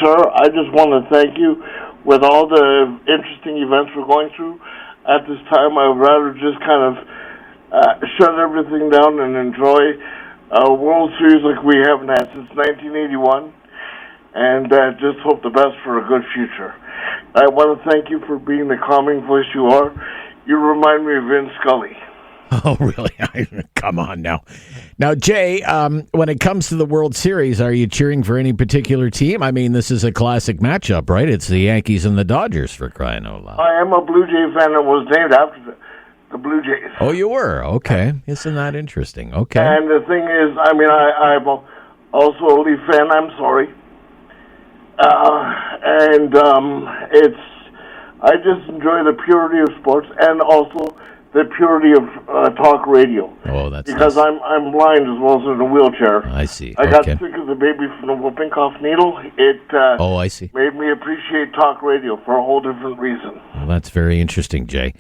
Sir, I just want to thank you. With all the interesting events we're going through, at this time I would rather just kind of shut everything down and enjoy a World Series like we haven't had since 1981, and just hope the best for a good future. I want to thank you for being the calming voice you are. You remind me of Vin Scully. Oh, really? Come on now. Now, Jay, when it comes to the World Series, are you cheering for any particular team? I mean, this is a classic matchup, right? It's the Yankees and the Dodgers, for crying out loud. I am a Blue Jay fan and was named after the Blue Jays. Oh, you were? Okay. Isn't that interesting? Okay. And the thing is, I mean, I'm also a Leaf fan. I'm sorry. I just enjoy the purity of sports and also the purity of talk radio. Oh, that's because nice. I'm blind as well as in a wheelchair. I see. I got sick of the baby from the whooping cough needle. It I see. Made me appreciate talk radio for a whole different reason. Well, that's very interesting, Jay.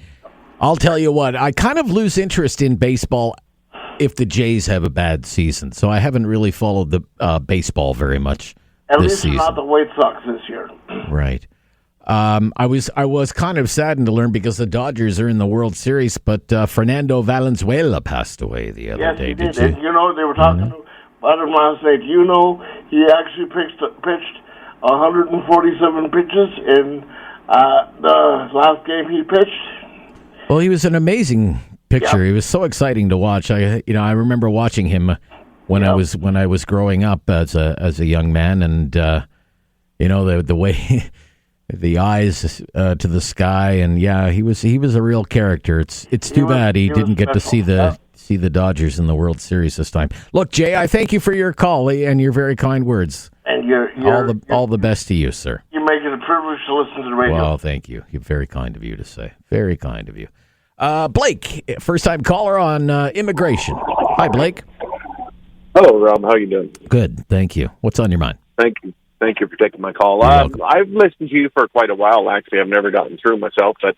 I'll tell you what, I kind of lose interest in baseball if the Jays have a bad season. So I haven't really followed the baseball very much At this least season. not the White Sox this year. Right. I was kind of saddened to learn because the Dodgers are in the World Series, but Fernando Valenzuela passed away the other day. Yes, he did. And, they were talking about him last night. He actually pitched 147 pitches in the last game he pitched. Well, he was an amazing pitcher. He was so exciting to watch. I remember watching him when I was growing up as a young man, and the way the eyes to the sky, and yeah, he was a real character. It's too bad he didn't get to see the Dodgers in the World Series this time. Look, Jay, I thank you for your call and your very kind words. And all the best to you, sir. You make it a privilege to listen to the radio. Well, thank you. You're very kind of you to say. Very kind of you. Blake, first-time caller on immigration. Hi, Blake. Hello, Rob. How you doing? Good, thank you. What's on your mind? Thank you. Thank you for taking my call. I've listened to you for quite a while, actually. I've never gotten through myself, but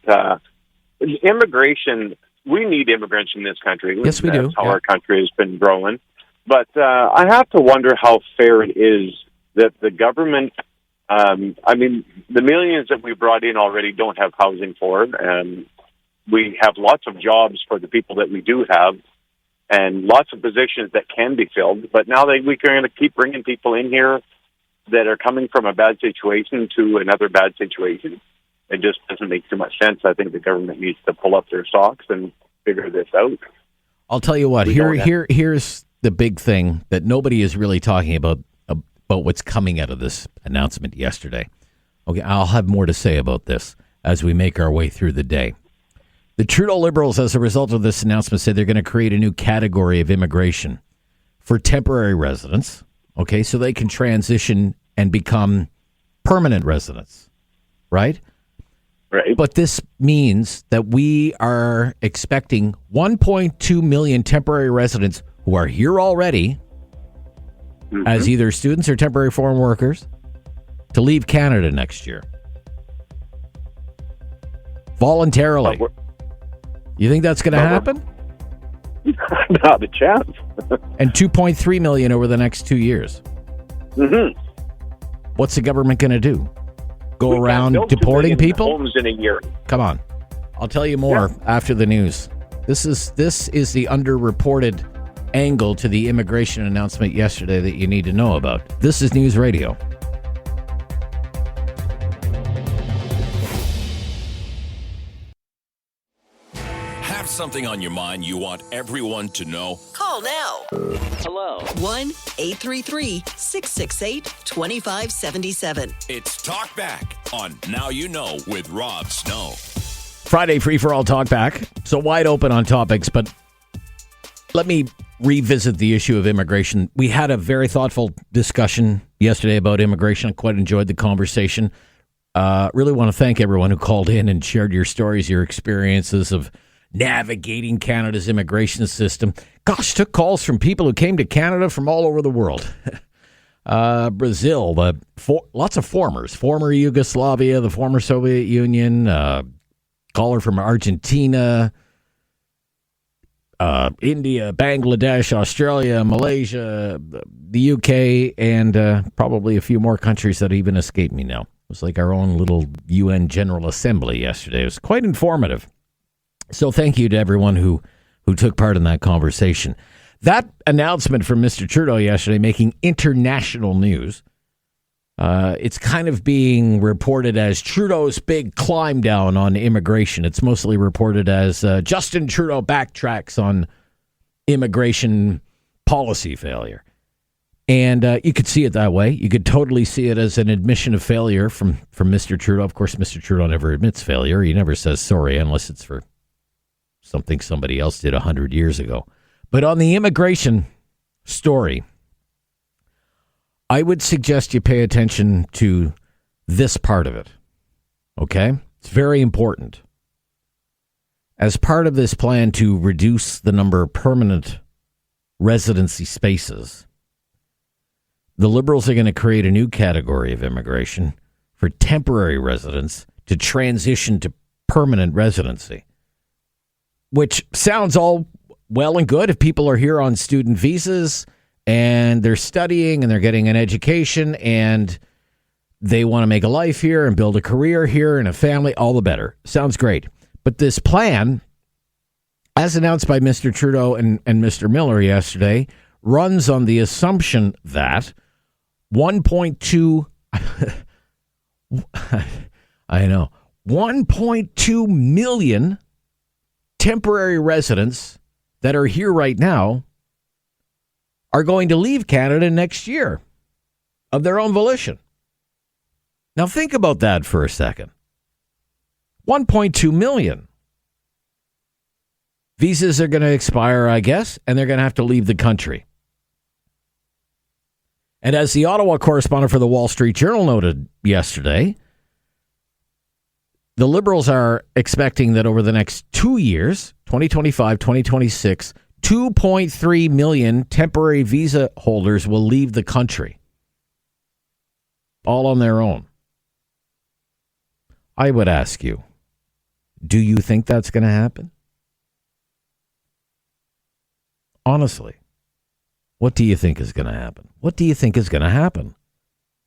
immigration, we need immigrants in this country. Yes, we do. That's how our country has been growing. But I have to wonder how fair it is that the government, the millions that we brought in already don't have housing for, and we have lots of jobs for the people that we do have, and lots of positions that can be filled. But now we're going to keep bringing people in here that are coming from a bad situation to another bad situation. It just doesn't make too much sense. I think the government needs to pull up their socks and figure this out. I'll tell you what. Here's the big thing that nobody is really talking about what's coming out of this announcement yesterday. Okay, I'll have more to say about this as we make our way through the day. The Trudeau Liberals, as a result of this announcement, said they're going to create a new category of immigration for temporary residents, okay, so they can transition and become permanent residents, right? Right. But this means that we are expecting 1.2 million temporary residents who are here already as either students or temporary foreign workers to leave Canada next year. Voluntarily. You think that's going to happen? Not a chance. And 2.3 million over the next 2 years. Mm-hmm. What's the government going to do? Go around deporting people? Homes in a year. Come on. I'll tell you more after the news. This is the underreported angle to the immigration announcement yesterday that you need to know about. This is News Radio. Have something on your mind you want everyone to know? Call now. Hello. 1-833-668-2577. It's Talk Back on Now You Know with Rob Snow. Friday free-for-all talk back. So wide open on topics, but let me revisit the issue of immigration. We had a very thoughtful discussion yesterday about immigration. I quite enjoyed the conversation. Really want to thank everyone who called in and shared your stories, your experiences of navigating Canada's immigration system. Gosh, took calls from people who came to Canada from all over the world. Brazil, lots of former Yugoslavia, the former Soviet Union, caller from Argentina, India, Bangladesh, Australia, Malaysia, the UK, and probably a few more countries that even escape me now. It was like our own little UN General Assembly yesterday. It was quite informative. So thank you to everyone who took part in that conversation. That announcement from Mr. Trudeau yesterday making international news. It's kind of being reported as Trudeau's big climb down on immigration. It's mostly reported as Justin Trudeau backtracks on immigration policy failure. And you could see it that way. You could totally see it as an admission of failure from Mr. Trudeau. Of course, Mr. Trudeau never admits failure. He never says sorry unless it's for something somebody else did 100 years ago. But on the immigration story, I would suggest you pay attention to this part of it. Okay? It's very important. As part of this plan to reduce the number of permanent residency spaces, the Liberals are going to create a new category of immigration for temporary residents to transition to permanent residency, which sounds all well and good if people are here on student visas and they're studying and they're getting an education and they want to make a life here and build a career here and a family, all the better. Sounds great. But this plan, as announced by Mr. Trudeau and Mr. Miller yesterday, runs on the assumption that 1.2 million temporary residents that are here right now are going to leave Canada next year of their own volition. Now think about that for a second. 1.2 million. Visas are going to expire, I guess, and they're going to have to leave the country. And as the Ottawa correspondent for the Wall Street Journal noted yesterday, the Liberals are expecting that over the next 2 years, 2025, 2026, 2.3 million temporary visa holders will leave the country. All on their own. I would ask you, do you think that's going to happen? Honestly, what do you think is going to happen? What do you think is going to happen?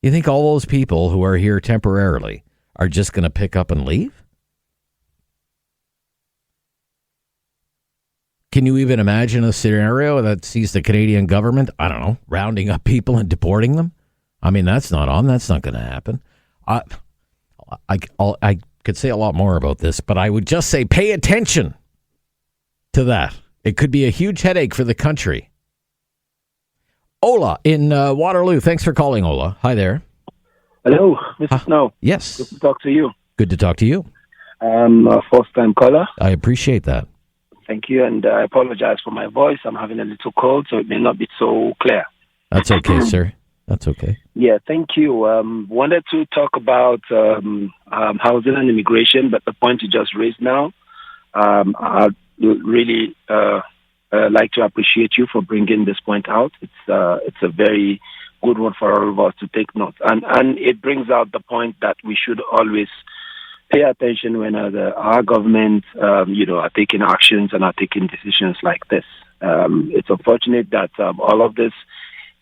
You think all those people who are here temporarily are just going to pick up and leave? Can you even imagine a scenario that sees the Canadian government, I don't know, rounding up people and deporting them? I mean, that's not going to happen. I could say a lot more about this, but I would just say pay attention to that. It could be a huge headache for the country. Ola in Waterloo. Thanks for calling, Ola. Hi there. Hello, Mr. Snow. Yes. Good to talk to you. Good to talk to you. I'm a first-time caller. I appreciate that. Thank you, and I apologize for my voice. I'm having a little cold, so it may not be so clear. That's okay, sir. That's okay. Yeah, thank you. Wanted to talk about housing and immigration, but the point you just raised now, I'd really like to appreciate you for bringing this point out. It's a very good one for all of us to take note. And it brings out the point that we should always pay attention when our government, are taking actions and are taking decisions like this. It's unfortunate that all of this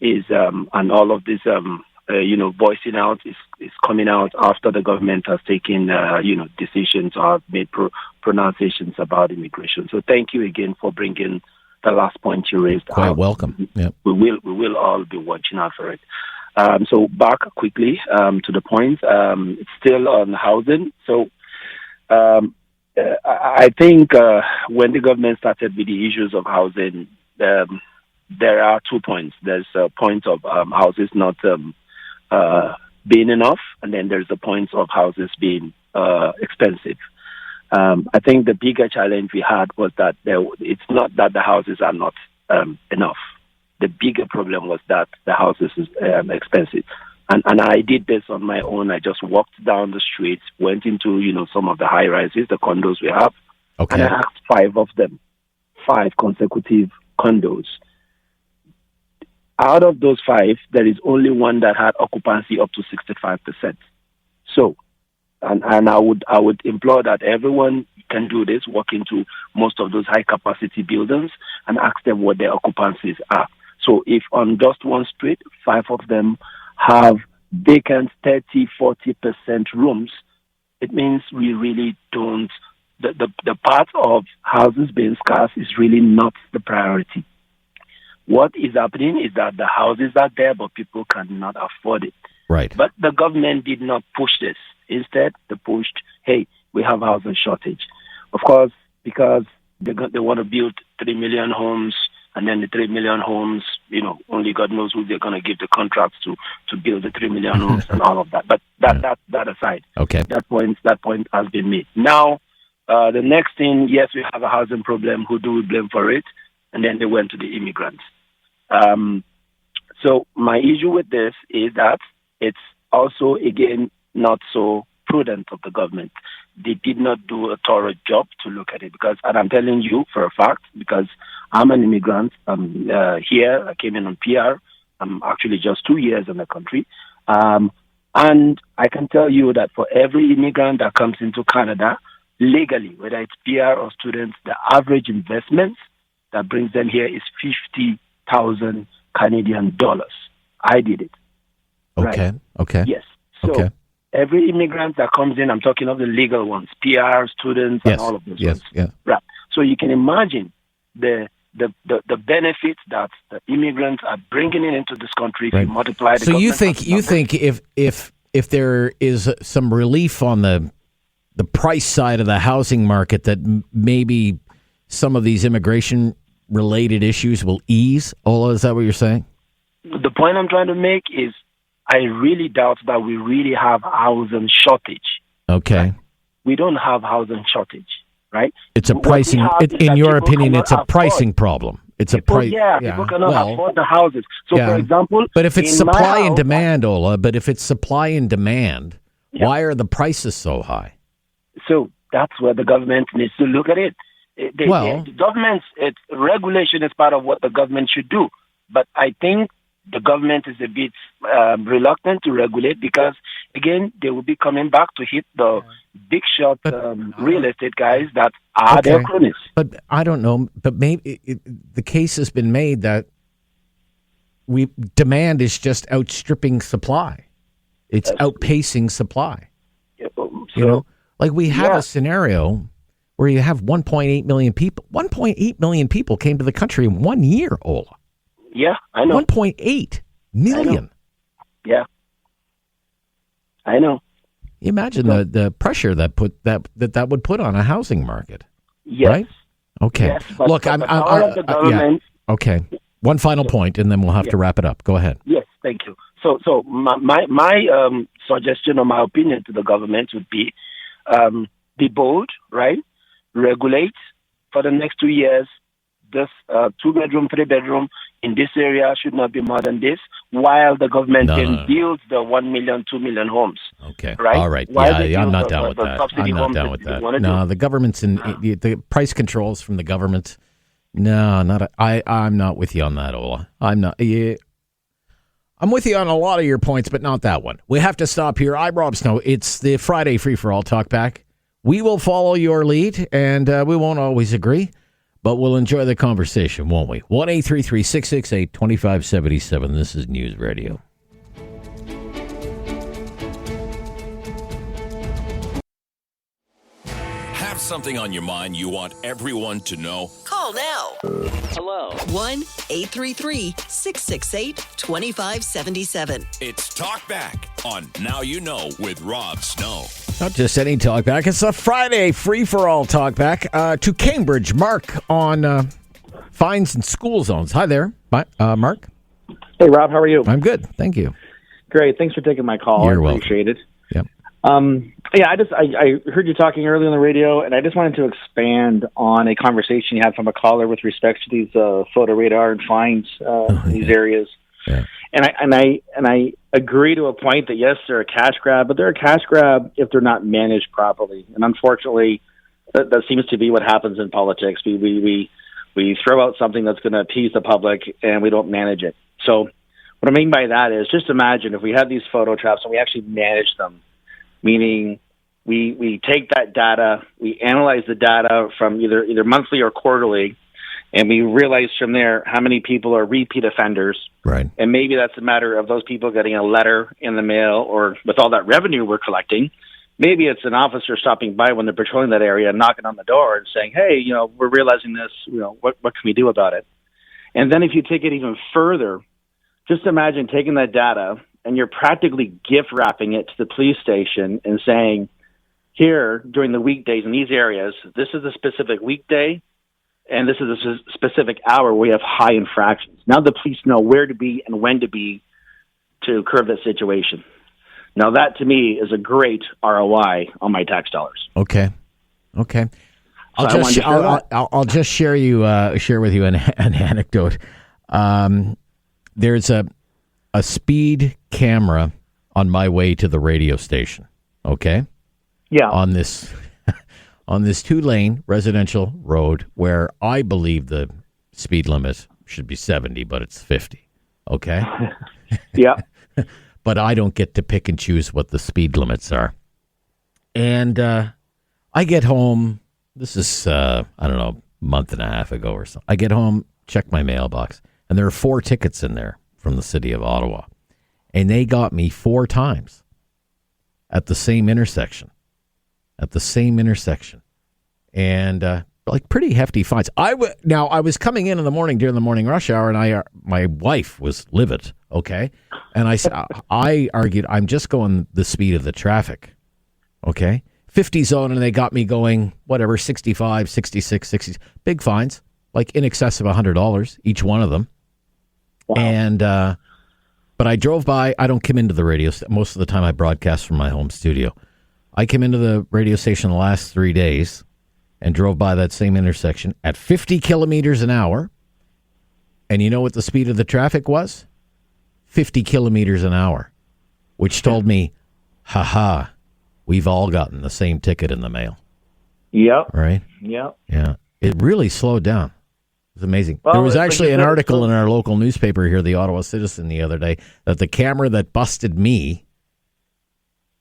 is, and all of this, voicing out is coming out after the government has taken, decisions or made pronunciations about immigration. So thank you again for bringing the last point you raised. Quite welcome. Yep. We will all be watching out for it. So back quickly to the point. It's still on housing. So I think when the government started with the issues of housing, there are 2 points. There's a point of houses not being enough, and then there's the point of houses being expensive. I think the bigger challenge we had was that it's not that the houses are not enough. The bigger problem was that the houses is expensive. And I did this on my own. I just walked down the streets, went into, some of the high rises, the condos we have. Okay. And I asked 5 of them, 5 consecutive condos. Out of those 5, there is only one that had occupancy up to 65%. So, and I would implore that everyone can do this, walk into most of those high capacity buildings and ask them what their occupancies are. So if on just one street, 5 of them have vacant 30-40% rooms, it means we really don't, the part of houses being scarce is really not the priority. What is happening is that the houses are there, but people cannot afford it. Right. But the government did not push this. Instead, they pushed, hey, we have housing shortage. Of course, because they want to build 3 million homes, and then the 3 million homes, only God knows who they're going to give the contracts to build the 3 million homes and all of that. But that aside, okay, that point has been made. Now, the next thing, yes, we have a housing problem. Who do we blame for it? And then they went to the immigrants. So my issue with this is that it's also, again, not so prudent of the government. They did not do a thorough job to look at it and I'm telling you for a fact, because I'm an immigrant. I'm here. I came in on PR. I'm actually just 2 years in the country. And I can tell you that for every immigrant that comes into Canada, legally, whether it's PR or students, the average investment that brings them here is 50,000 Canadian dollars. I did it. Okay. Right? Okay. Yes. So every immigrant that comes in, I'm talking of the legal ones, PR, students, and all of those ones. Yeah. Right. So you can imagine the benefits that the immigrants are bringing into this country if you multiply the. So you think if there is some relief on the price side of the housing market, that maybe some of these immigration related issues will ease? Ola, is that what you're saying? The point I'm trying to make is I really doubt that we really have housing shortage. Okay. We don't have housing shortage, right? It's a pricing, in your opinion, it's a pricing problem. It's a price. Yeah, people cannot afford the houses. So, for example, but if it's supply and demand, Ola, why are the prices so high? So that's where the government needs to look at it. The government's regulation is part of what the government should do. But I think the government is a bit reluctant to regulate because, again, they will be coming back to hit the big shot real estate guys that are their cronies. But I don't know. But maybe the case has been made that demand is just outstripping supply. It's outpacing supply. We have a scenario where you have 1.8 million people. 1.8 million people came to the country in 1 year, Ola. Yeah, I know. 1.8 million. Yeah, I know. Imagine the pressure that would put on a housing market. Yes. Right? Okay. Yes, Look, Okay. One final point, and then we'll have to wrap it up. Go ahead. Yes, thank you. So my suggestion or my opinion to the government would be bold, right? Regulate for the next 2 years. This 2-bedroom, 3-bedroom in this area should not be more than this, while the government builds the 1 million, 2 million homes. Okay. Right? All right. I'm not down with that. I'm not down with that. No, the government's the price controls from the government. No, I'm not with you on that, Ola. I'm not. Yeah, I'm with you on a lot of your points, but not that one. We have to stop here. I'm Rob Snow. It's the Friday Free for All Talk Back. We will follow your lead, and we won't always agree, but we'll enjoy the conversation, won't we? 1-833-668-2577. This is News Radio. Have something on your mind you want everyone to know? Call now. Hello. 1-833-668-2577. It's Talk Back on Now You Know with Rob Snow. Not just any talk back. It's a Friday free-for-all talk back. To Cambridge, Mark on fines and school zones. Hi there, Mark. Hey, Rob. How are you? I'm good. Thank you. Great. Thanks for taking my call. You're I appreciate it. Yep. I heard you talking earlier on the radio, and I just wanted to expand on a conversation you had from a caller with respect to these photo radar and fines in these areas. Yeah. And I agree to a point that yes, they're a cash grab, but they're a cash grab if they're not managed properly. And unfortunately, that seems to be what happens in politics. We throw out something that's going to appease the public, and we don't manage it. So what I mean by that is just imagine if we had these photo traps and we actually manage them, meaning we take that data, we analyze the data from either monthly or quarterly, and we realize from there how many people are repeat offenders. Right. And maybe that's a matter of those people getting a letter in the mail, or with all that revenue we're collecting, maybe it's an officer stopping by when they're patrolling that area and knocking on the door and saying, hey, we're realizing this, what can we do about it? And then if you take it even further, just imagine taking that data and you're practically gift wrapping it to the police station and saying, here, during the weekdays in these areas, this is a specific weekday, and this is a specific hour where we have high infractions. Now the police know where to be and when to be to curb that situation. Now that, to me, is a great ROI on my tax dollars. Okay. I'll just share with you an anecdote. There's a speed camera on my way to the radio station. Okay. Yeah. On this 2-lane residential road where I believe the speed limit should be 70, but it's 50. Okay. Yeah. But I don't get to pick and choose what the speed limits are. And I get home. This is, a month and a half ago or so. I get home, check my mailbox, and there are 4 tickets in there from the city of Ottawa. And they got me 4 times at the same intersection. And pretty hefty fines. I was coming in the morning during the morning rush hour, and my wife was livid. Okay, and I argued I'm just going the speed of the traffic. Okay, 50 zone, and they got me going 65, 66, 60. Big fines, like in excess of $100 each one of them. Wow. And But I drove by. I don't come into the radio. Most of the time I broadcast from my home studio. I came into the radio station the last 3 days and drove by that same intersection at 50 kilometers an hour. And you know what the speed of the traffic was? 50 kilometers an hour, which told me, we've all gotten the same ticket in the mail. Yep. Right? Yep. Yeah. It really slowed down. It was amazing. Well, there was actually an article in our local newspaper here, the Ottawa Citizen, the other day, that the camera that busted me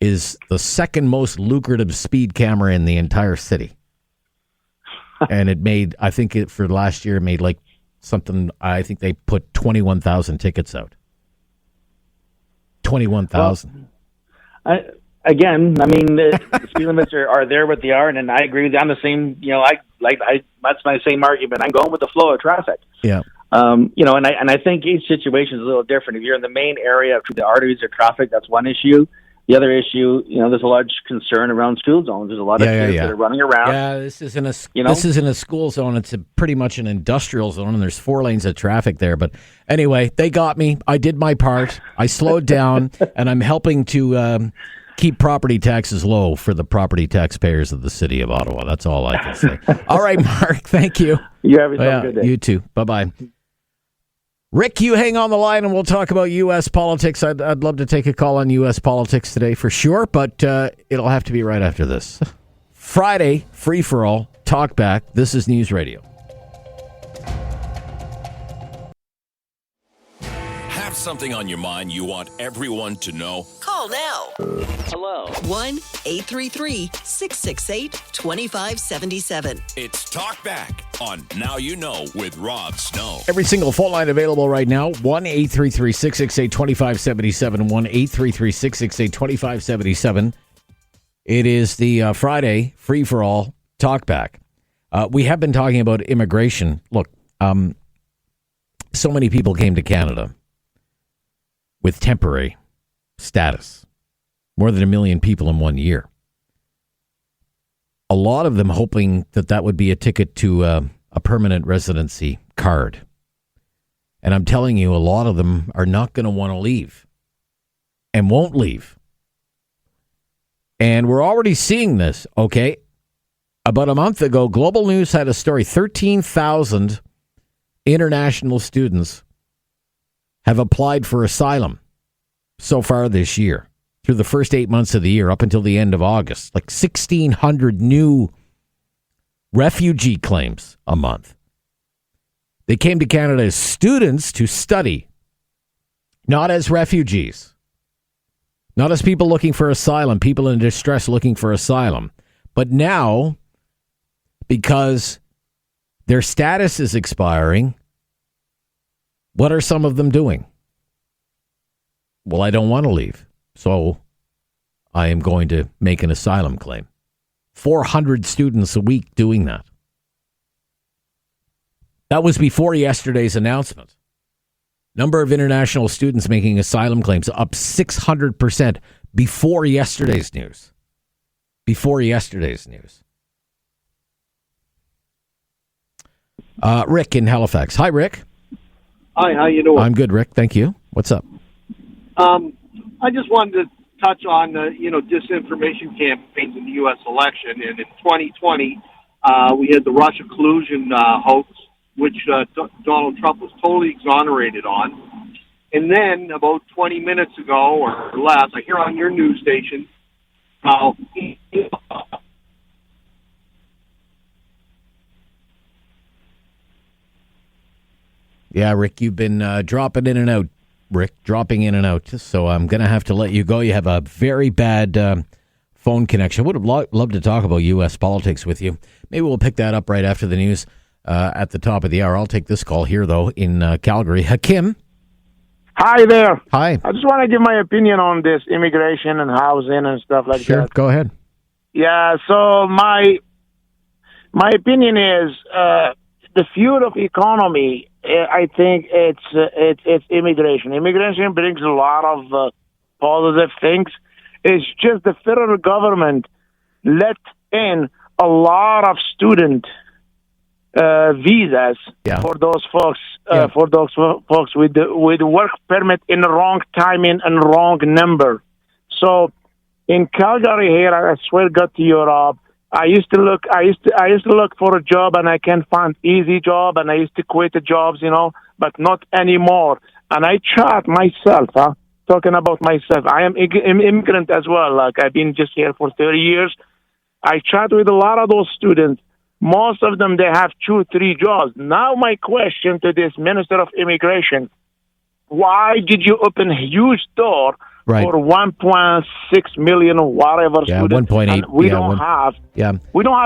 is the second most lucrative speed camera in the entire city. And it made, I think for last year, it made like something, I think they put 21,000 tickets out. 21,000. Well, again, I mean, the speed limits are there what they are, and I agree with you. I'm the same. That's my same argument. I'm going with the flow of traffic. Yeah. And I think each situation is a little different. If you're in the main area of the arteries or traffic, that's one issue. The other issue, there's a large concern around school zones. There's a lot of kids that are running around. Yeah, this isn't a school zone. It's pretty much an industrial zone, and there's 4 lanes of traffic there. But anyway, they got me. I did my part. I slowed down, and I'm helping to keep property taxes low for the property taxpayers of the city of Ottawa. That's all I can say. All right, Mark, thank you. You have a good day. You too. Bye-bye. Rick, you hang on the line and we'll talk about U.S. politics. I'd love to take a call on U.S. politics today for sure, but it'll have to be right after this. Friday, free-for-all, talk back. This is News Radio. Have something on your mind you want everyone to know? Call now. Hello. 1-833-668-2577. It's Talk Back on Now You Know with Rob Snow. Every single phone line available right now, 1-833-668-2577, 1-833-668-2577. It is the Friday free-for-all talk back. We have been talking about immigration. Look, so many people came to Canada with temporary status. More than 1 million people in 1 year. A lot of them hoping that would be a ticket to a permanent residency card. And I'm telling you, a lot of them are not going to want to leave and won't leave. And we're already seeing this, okay? About a month ago, Global News had a story. 13,000 international students have applied for asylum so far this year, through the first 8 months of the year, up until the end of August. Like 1,600 new refugee claims a month. They came to Canada as students to study, not as refugees, not as people looking for asylum, people in distress looking for asylum. But now, because their status is expiring, what are some of them doing? Well, I don't want to leave, so I am going to make an asylum claim. 400 students a week doing that. That was before yesterday's announcement. Number of international students making asylum claims up 600% before yesterday's news. Rick in Halifax. Hi, Rick. Hi, how you doing? I'm good, Rick. Thank you. What's up? I just wanted to touch on disinformation campaigns in the U.S. election. And in 2020, we had the Russia collusion hoax, which Donald Trump was totally exonerated on. And then about 20 minutes ago or less, I hear on your news station how Yeah, Rick, you've been dropping in and out. So I'm going to have to let you go. You have a very bad phone connection. Would have loved to talk about U.S. politics with you. Maybe we'll pick that up right after the news at the top of the hour. I'll take this call here, though, in Calgary. Hakim. Hi there. Hi. I just want to give my opinion on this immigration and housing and stuff like that. Sure, go ahead. Yeah, so my opinion is the fuel of economy. I think it's immigration. Immigration brings a lot of positive things. It's just the federal government let in a lot of students visas for those folks with work permit in the wrong timing and wrong number. So in Calgary here, I swear to God to you, Rob, I used to look for a job and I can't find easy job, and I used to quit the jobs, but not anymore. And I tried myself, talking about myself. I am immigrant as well. Like I've been just here for 30 years. I chat with a lot of those students. Most of them, they have 2-3 jobs. Now my question to this Minister of Immigration, why did you open a huge door for 1.6 million or whatever students? 1.8. We don't have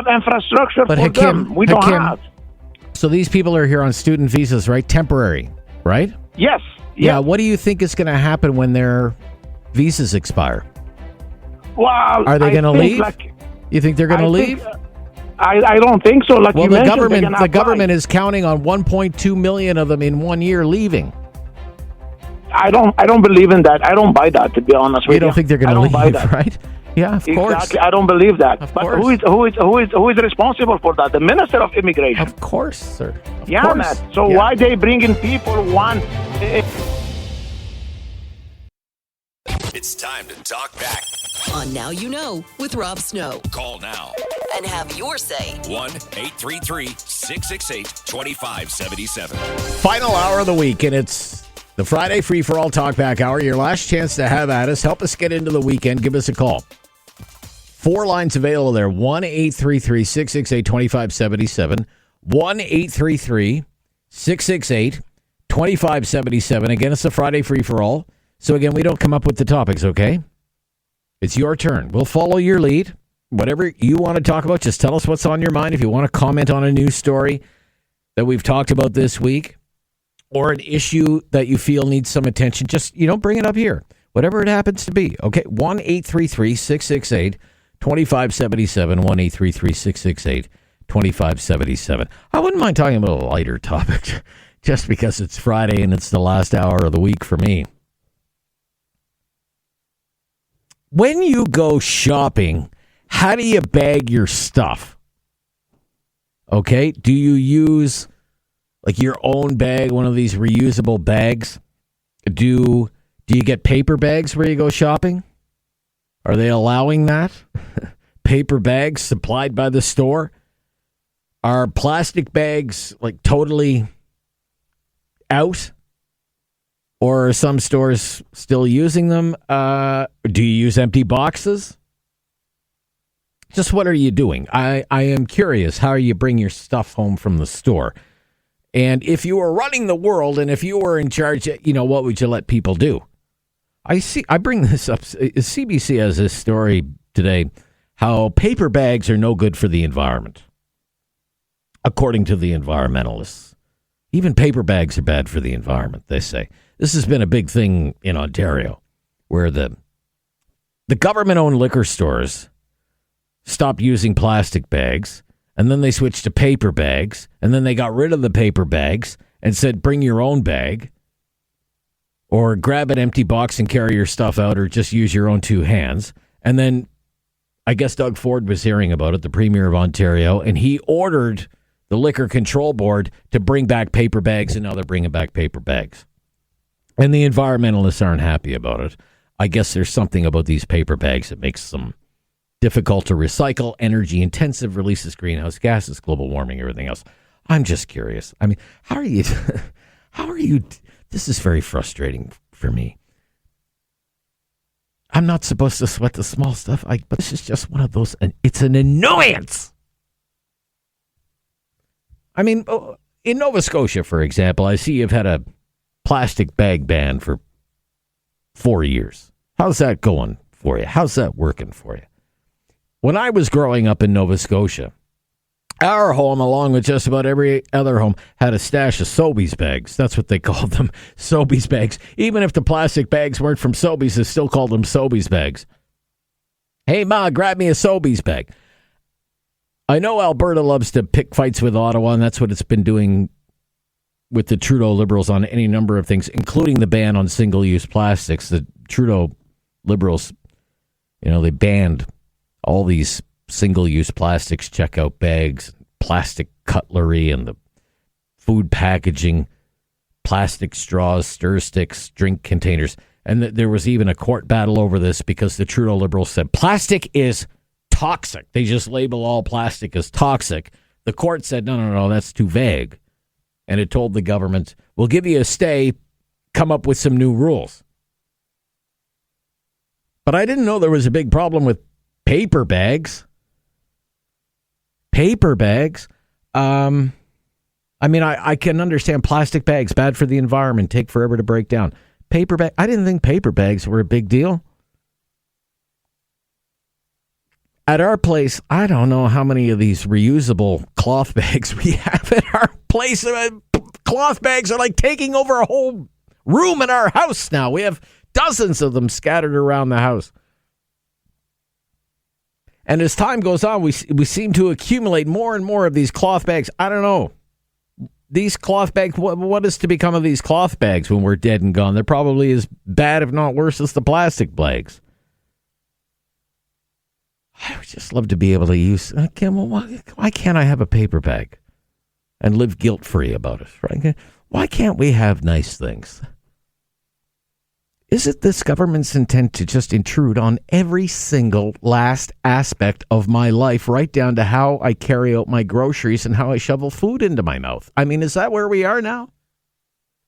infrastructure for them. We don't have. So these people are here on student visas, right? Temporary, right? Yes. Yeah. What do you think is going to happen when their visas expire? Well, are they going to leave? You think they're going to leave? I don't think so. Like you mentioned, the government is counting on 1.2 million of them in 1 year leaving. I don't believe in that. I don't buy that, to be honest with you. You don't think they're going to leave, right? Yeah, of course. Exactly. I don't believe that. But who is responsible for that? The Minister of Immigration. Of course, sir. Of course. Man. So why they bringing people one? It's time to talk back. On Now You Know with Rob Snow. Call now And have your say. 1-833-668-2577. Final hour of the week, and it's the Friday Free for All Talkback Hour. Your last chance to have at us. Help us get into the weekend. Give us a call. 4 lines available there. 1-833-668-2577. 1-833-668-2577. Again, it's the Friday Free for All. So again, we don't come up with the topics, okay? It's your turn. We'll follow your lead. Whatever you want to talk about, just tell us what's on your mind. If you want to comment on a news story that we've talked about this week, or an issue that you feel needs some attention, just, bring it up here. Whatever it happens to be. Okay, 1-833-668-2577. 1-833-668-2577. I wouldn't mind talking about a lighter topic, just because it's Friday and it's the last hour of the week for me. When you go shopping, how do you bag your stuff? Okay, do you use like your own bag, one of these reusable bags? Do you get paper bags where you go shopping? Are they allowing that? Paper bags supplied by the store? Are plastic bags like totally out? Or are some stores still using them? Do you use empty boxes? Just what are you doing? I am curious how you bring your stuff home from the store. And if you were running the world and if you were in charge, what would you let people do? I bring this up. CBC has this story today, how paper bags are no good for the environment, according to the environmentalists. Even paper bags are bad for the environment, they say. This has been a big thing in Ontario, where the government-owned liquor stores stopped using plastic bags, and then they switched to paper bags, and then they got rid of the paper bags and said, bring your own bag, or grab an empty box and carry your stuff out, or just use your own 2 hands. And then I guess Doug Ford was hearing about it, the Premier of Ontario, and he ordered the Liquor Control Board to bring back paper bags, and now they're bringing back paper bags. And the environmentalists aren't happy about it. I guess there's something about these paper bags that makes them difficult to recycle, energy intensive, releases greenhouse gases, global warming, everything else. I'm just curious. I mean, how are you, this is very frustrating for me. I'm not supposed to sweat the small stuff, but this is just one of those, and it's an annoyance. I mean, in Nova Scotia, for example, I see you've had a plastic bag ban for 4 years. How's that going for you? How's that working for you? When I was growing up in Nova Scotia, our home, along with just about every other home, had a stash of Sobeys bags. That's what they called them, Sobeys bags. Even if the plastic bags weren't from Sobeys, they still called them Sobeys bags. Hey, Ma, grab me a Sobeys bag. I know Alberta loves to pick fights with Ottawa, and that's what it's been doing with the Trudeau Liberals on any number of things, including the ban on single-use plastics. The Trudeau Liberals, they banned all these single-use plastics, checkout bags, plastic cutlery and the food packaging, plastic straws, stir sticks, drink containers. And there was even a court battle over this because the Trudeau Liberals said plastic is toxic. They just label all plastic as toxic. The court said, no, that's too vague. And it told the government, we'll give you a stay, come up with some new rules. But I didn't know there was a big problem with paper bags. Paper bags? I can understand plastic bags, bad for the environment, take forever to break down. Paper bag? I didn't think paper bags were a big deal. At our place, I don't know how many of these reusable cloth bags we have at our place. Cloth bags are like taking over a whole room in our house now. We have dozens of them scattered around the house. And as time goes on, we seem to accumulate more and more of these cloth bags. I don't know. These cloth bags, what is to become of these cloth bags when we're dead and gone? They're probably as bad, if not worse, as the plastic bags. I would just love to be able to use... why can't I have a paper bag and live guilt-free about it? Right? Why can't we have nice things? Is it this government's intent to just intrude on every single last aspect of my life, right down to how I carry out my groceries and how I shovel food into my mouth? I mean, is that where we are now?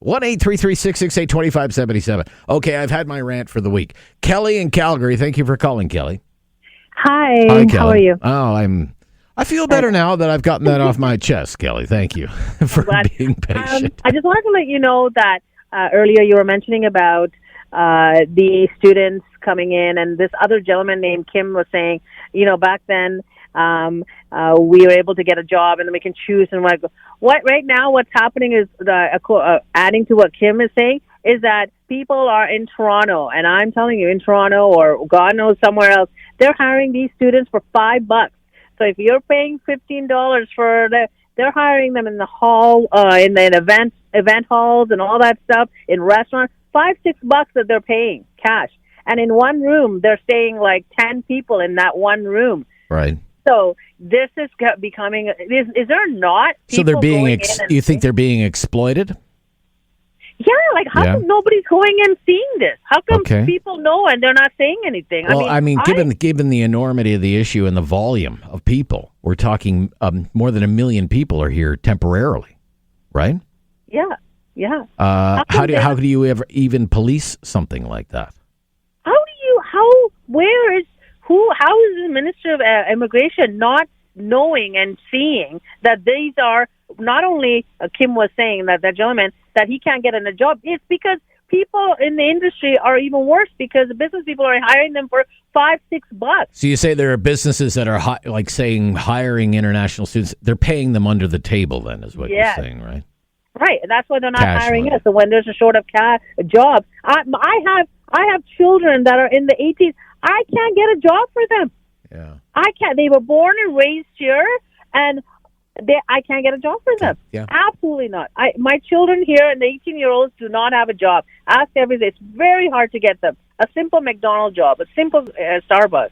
1-833-668-2577. Okay, I've had my rant for the week. Kelly in Calgary, thank you for calling, Kelly. Hi, Kelly. How are you? Oh, I feel better now that I've gotten that off my chest, Kelly. Thank you for being patient. I just wanted to let you know that earlier you were mentioning about the students coming in, and this other gentleman named Kim was saying, back then we were able to get a job and then we can choose. And what right now what's happening is adding to what Kim is saying is that people are in Toronto, and I'm telling you, in Toronto or God knows somewhere else, they're hiring these students for $5. So if you're paying $15 for they're hiring them in the hall, in the event halls and all that stuff, in restaurants, $5-6 that they're paying cash. And in one room, they're staying like 10 people in that one room. Right. So this is becoming, is there not? So they're being, you think they're being exploited? Yeah, like how come nobody's going and seeing this? How come people know and they're not saying anything? Well, given the enormity of the issue and the volume of people, we're talking more than 1 million people are here temporarily, right? Yeah, yeah. How do you ever even police something like that? How is the Minister of Immigration not knowing and seeing that these are not only Kim was saying that gentleman that he can't get in a job? It's because people in the industry are even worse because the business people are hiring them for $5-6. So you say there are businesses that are hiring international students. They're paying them under the table. Then is what you're saying, right? Right, and that's why they're not Cash hiring money. us. So when there's a short of jobs, I have children that are in the 80s. I can't get a job for them. Yeah, I can't. They were born and raised here, and I can't get a job for them. Yeah. Absolutely not. My children here and the 18-year-olds do not have a job. Ask everything. It's very hard to get them. A simple McDonald's job, a simple Starbucks.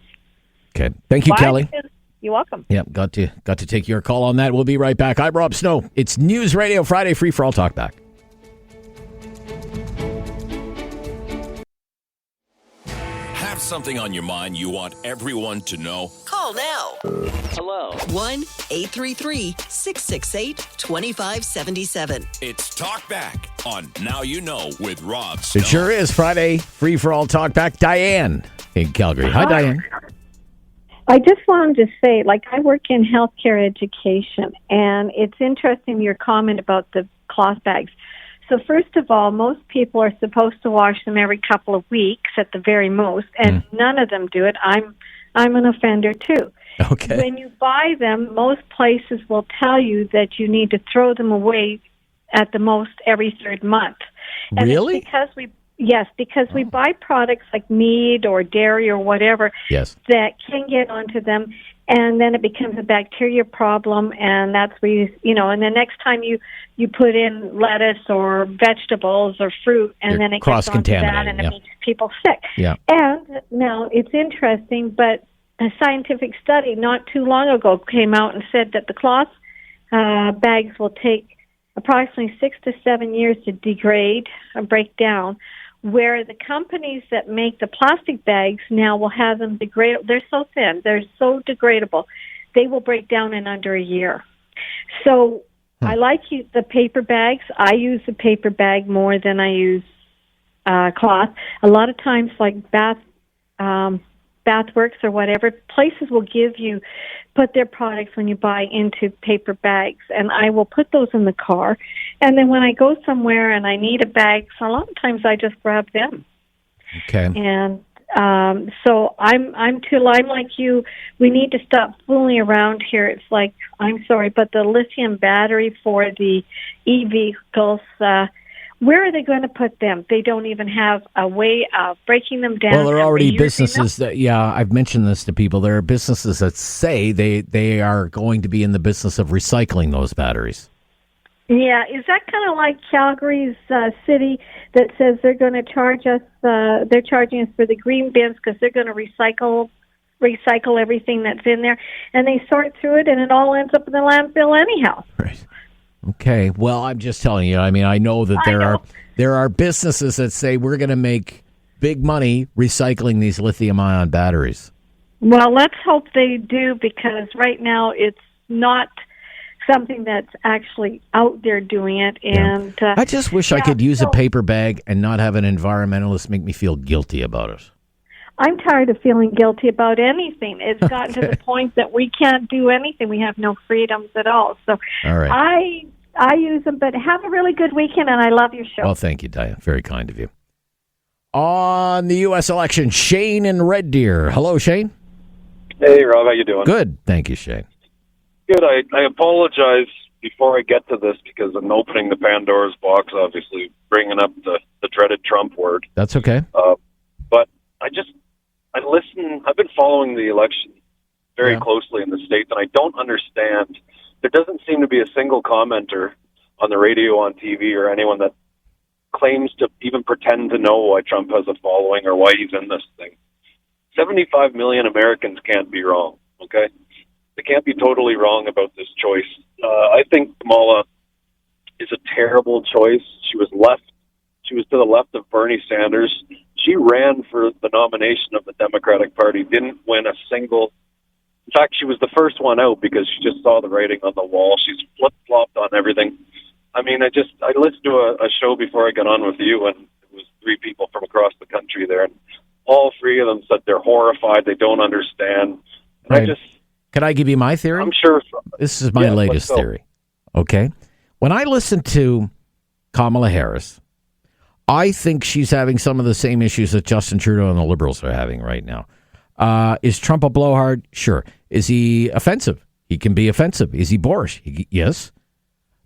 Okay. Thank you, Kelly. Because you're welcome. Yeah, got to take your call on that. We'll be right back. I'm Rob Snow. It's News Radio Friday, Free for All. Talk back. Have something on your mind you want everyone to know? Call now. Hello. 1-833-668-2577. It's Talk Back on Now You Know with Rob Snow. It sure is Friday, Free for All. Talk back. Diane in Calgary. Hi, Diane. I just wanted to say, I work in healthcare education, and it's interesting your comment about the cloth bags. So first of all, most people are supposed to wash them every couple of weeks at the very most, and none of them do it. I'm an offender too. Okay. When you buy them, most places will tell you that you need to throw them away at the most every third month. And really? It's because we buy products like meat or dairy or whatever that can get onto them, and then it becomes a bacteria problem, and that's where and the next time you put in lettuce or vegetables or fruit, and then it gets onto that, and it makes people sick. Yeah. And now it's interesting, but a scientific study not too long ago came out and said that the cloth bags will take approximately 6 to 7 years to degrade or break down, where the companies that make the plastic bags now will have them degrade. They're so thin, they're so degradable, they will break down in under a year. So I like the paper bags. I use the paper bag more than I use cloth. A lot of times, like Bathworks or whatever, places will put their products when you buy into paper bags, and I will put those in the car. And then when I go somewhere and I need a bag, so a lot of times I just grab them. Okay. And so I'm like you. We need to stop fooling around here. It's like, I'm sorry, but the lithium battery for the e-vehicles, where are they going to put them? They don't even have a way of breaking them down. Well, there are already businesses that, I've mentioned this to people. There are businesses that say they are going to be in the business of recycling those batteries. Yeah, is that kind of like Calgary's city that says they're going to charge us, they're charging us for the green bins because they're going to recycle everything that's in there, and they sort through it, and it all ends up in the landfill anyhow. Right. Okay. Well, I'm just telling you. I mean, I know that there are businesses that say we're going to make big money recycling these lithium-ion batteries. Well, let's hope they do, because right now it's not something that's actually out there doing it. And I just wish I could use a paper bag and not have an environmentalist make me feel guilty about it. I'm tired of feeling guilty about anything. It's gotten to the point that we can't do anything. We have no freedoms at all. So all right. I use them, but have a really good weekend, and I love your show. Well, thank you, Diane. Very kind of you. On the U.S. election, Shane in Red Deer. Hello, Shane. Hey, Rob. How you doing? Good. Thank you, Shane. Good. I apologize before I get to this because I'm opening the Pandora's box, obviously, bringing up the dreaded Trump word. That's okay. But I've been following the election very closely in the States, and I don't understand. There doesn't seem to be a single commenter on the radio, on TV, or anyone that claims to even pretend to know why Trump has a following or why he's in this thing. 75 million Americans can't be wrong, okay? They can't be totally wrong about this choice. I think Kamala is a terrible choice. She was to the left of Bernie Sanders. She ran for the nomination of the Democratic Party, didn't win a single. In fact, she was the first one out because she just saw the writing on the wall. She's flip-flopped on everything. I mean, I listened to a show before I got on with you, and it was 3 people from across the country there, and all 3 of them said they're horrified, they don't understand. And right. Can I give you my theory? I'm sure. This is my latest theory. Okay? When I listen to Kamala Harris, I think she's having some of the same issues that Justin Trudeau and the Liberals are having right now. Is Trump a blowhard? Sure. Is he offensive? He can be offensive. Is he boorish? Yes.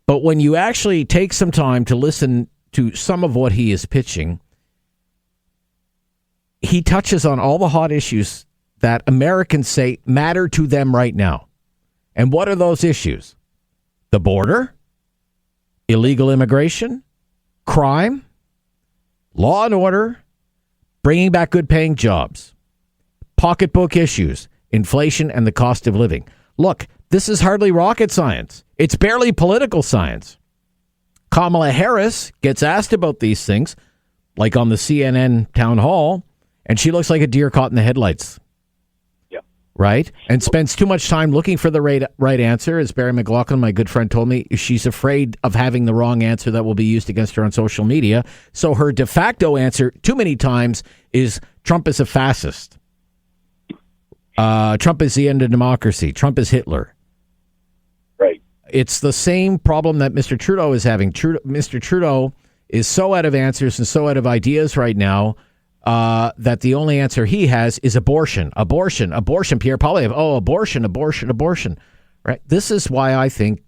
But when you actually take some time to listen to some of what he is pitching, he touches on all the hot issues that Americans say matter to them right now. And what are those issues? The border, illegal immigration, crime, law and order, bringing back good-paying jobs, pocketbook issues, inflation, and the cost of living. Look, this is hardly rocket science. It's barely political science. Kamala Harris gets asked about these things, like on the CNN town hall, and she looks like a deer caught in the headlights. Yeah. Right? And spends too much time looking for the right answer. As Barry McLaughlin, my good friend, told me, she's afraid of having the wrong answer that will be used against her on social media. So her de facto answer too many times is Trump is a fascist. Trump is the end of democracy. Trump is Hitler. Right. It's the same problem that Mr. Trudeau is having. Mr. Trudeau is so out of answers and so out of ideas right now that the only answer he has is abortion. Abortion. Pierre Poilievre. Oh, abortion. Right. This is why I think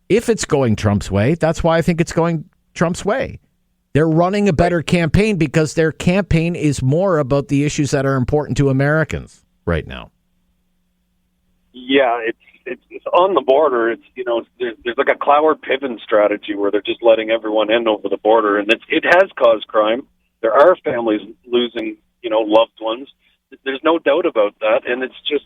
if it's going Trump's way, that's why I think it's going Trump's way. They're running a better campaign because their campaign is more about the issues that are important to Americans right now. Yeah, it's on the border. It's, there's like a Cloward-Piven strategy where they're just letting everyone in over the border, and it has caused crime. There are families losing, loved ones. There's no doubt about that, and it's just,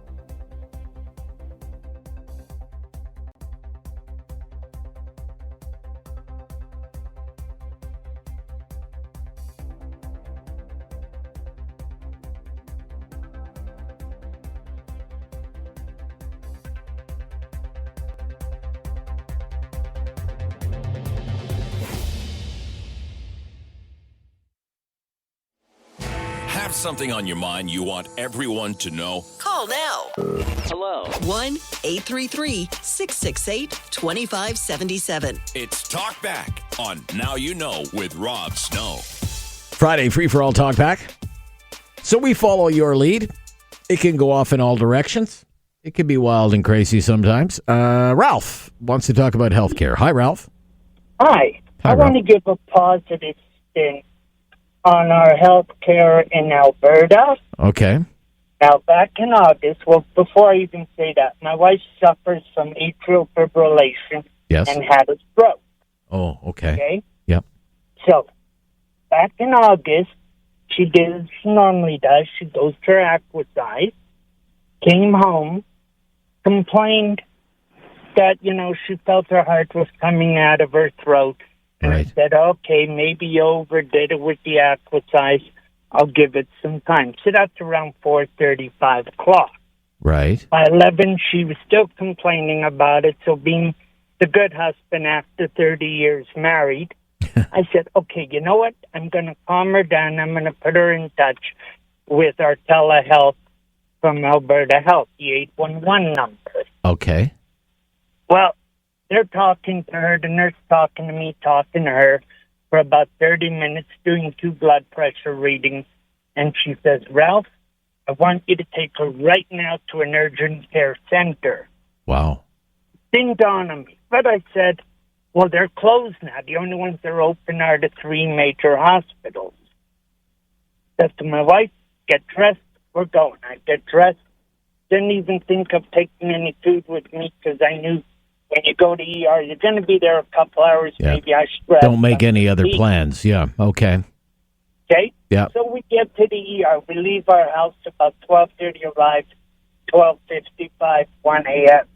Have something on your mind you want everyone to know? Call now. Hello. 1-833-668-2577. It's Talk Back on Now You Know with Rob Snow. Friday free-for-all talk back. So we follow your lead. It can go off in all directions. It can be wild and crazy sometimes. Ralph wants to talk about healthcare. Hi, Ralph. Hi. I want to give a positive spin on our health care in Alberta. Okay. Now, back in August, well, before I even say that, my wife suffers from atrial fibrillation and had a stroke. Oh, okay. Okay? Yep. So, back in August, she did as she normally does. She goes to her Aquasize, came home, complained that, she felt her heart was coming out of her throat. And I said, okay, maybe you overdid it with the Aquasize. I'll give it some time. So that's around 4:30, 5 o'clock. Right. By 11, she was still complaining about it. So being the good husband after 30 years married, I said, okay, you know what? I'm going to calm her down. I'm going to put her in touch with our telehealth from Alberta Health, the 811 number. Okay. Well, they're talking to her, the nurse talking to me, talking to her for about 30 minutes, doing 2 blood pressure readings. And she says, Ralph, I want you to take her right now to an urgent care center. Wow. Didn't dawn on me. But I said, well, they're closed now. The only ones that are open are the 3 major hospitals. Said to my wife, get dressed, we're going. I get dressed. Didn't even think of taking any food with me because I knew when you go to ER, you're going to be there a couple hours. Yeah. Maybe I should grab Don't make any other eat. plans. Yeah. Okay. Okay? Yeah. So we get to the ER. We leave our house about 12:30, arrive 12:55, 1 a.m.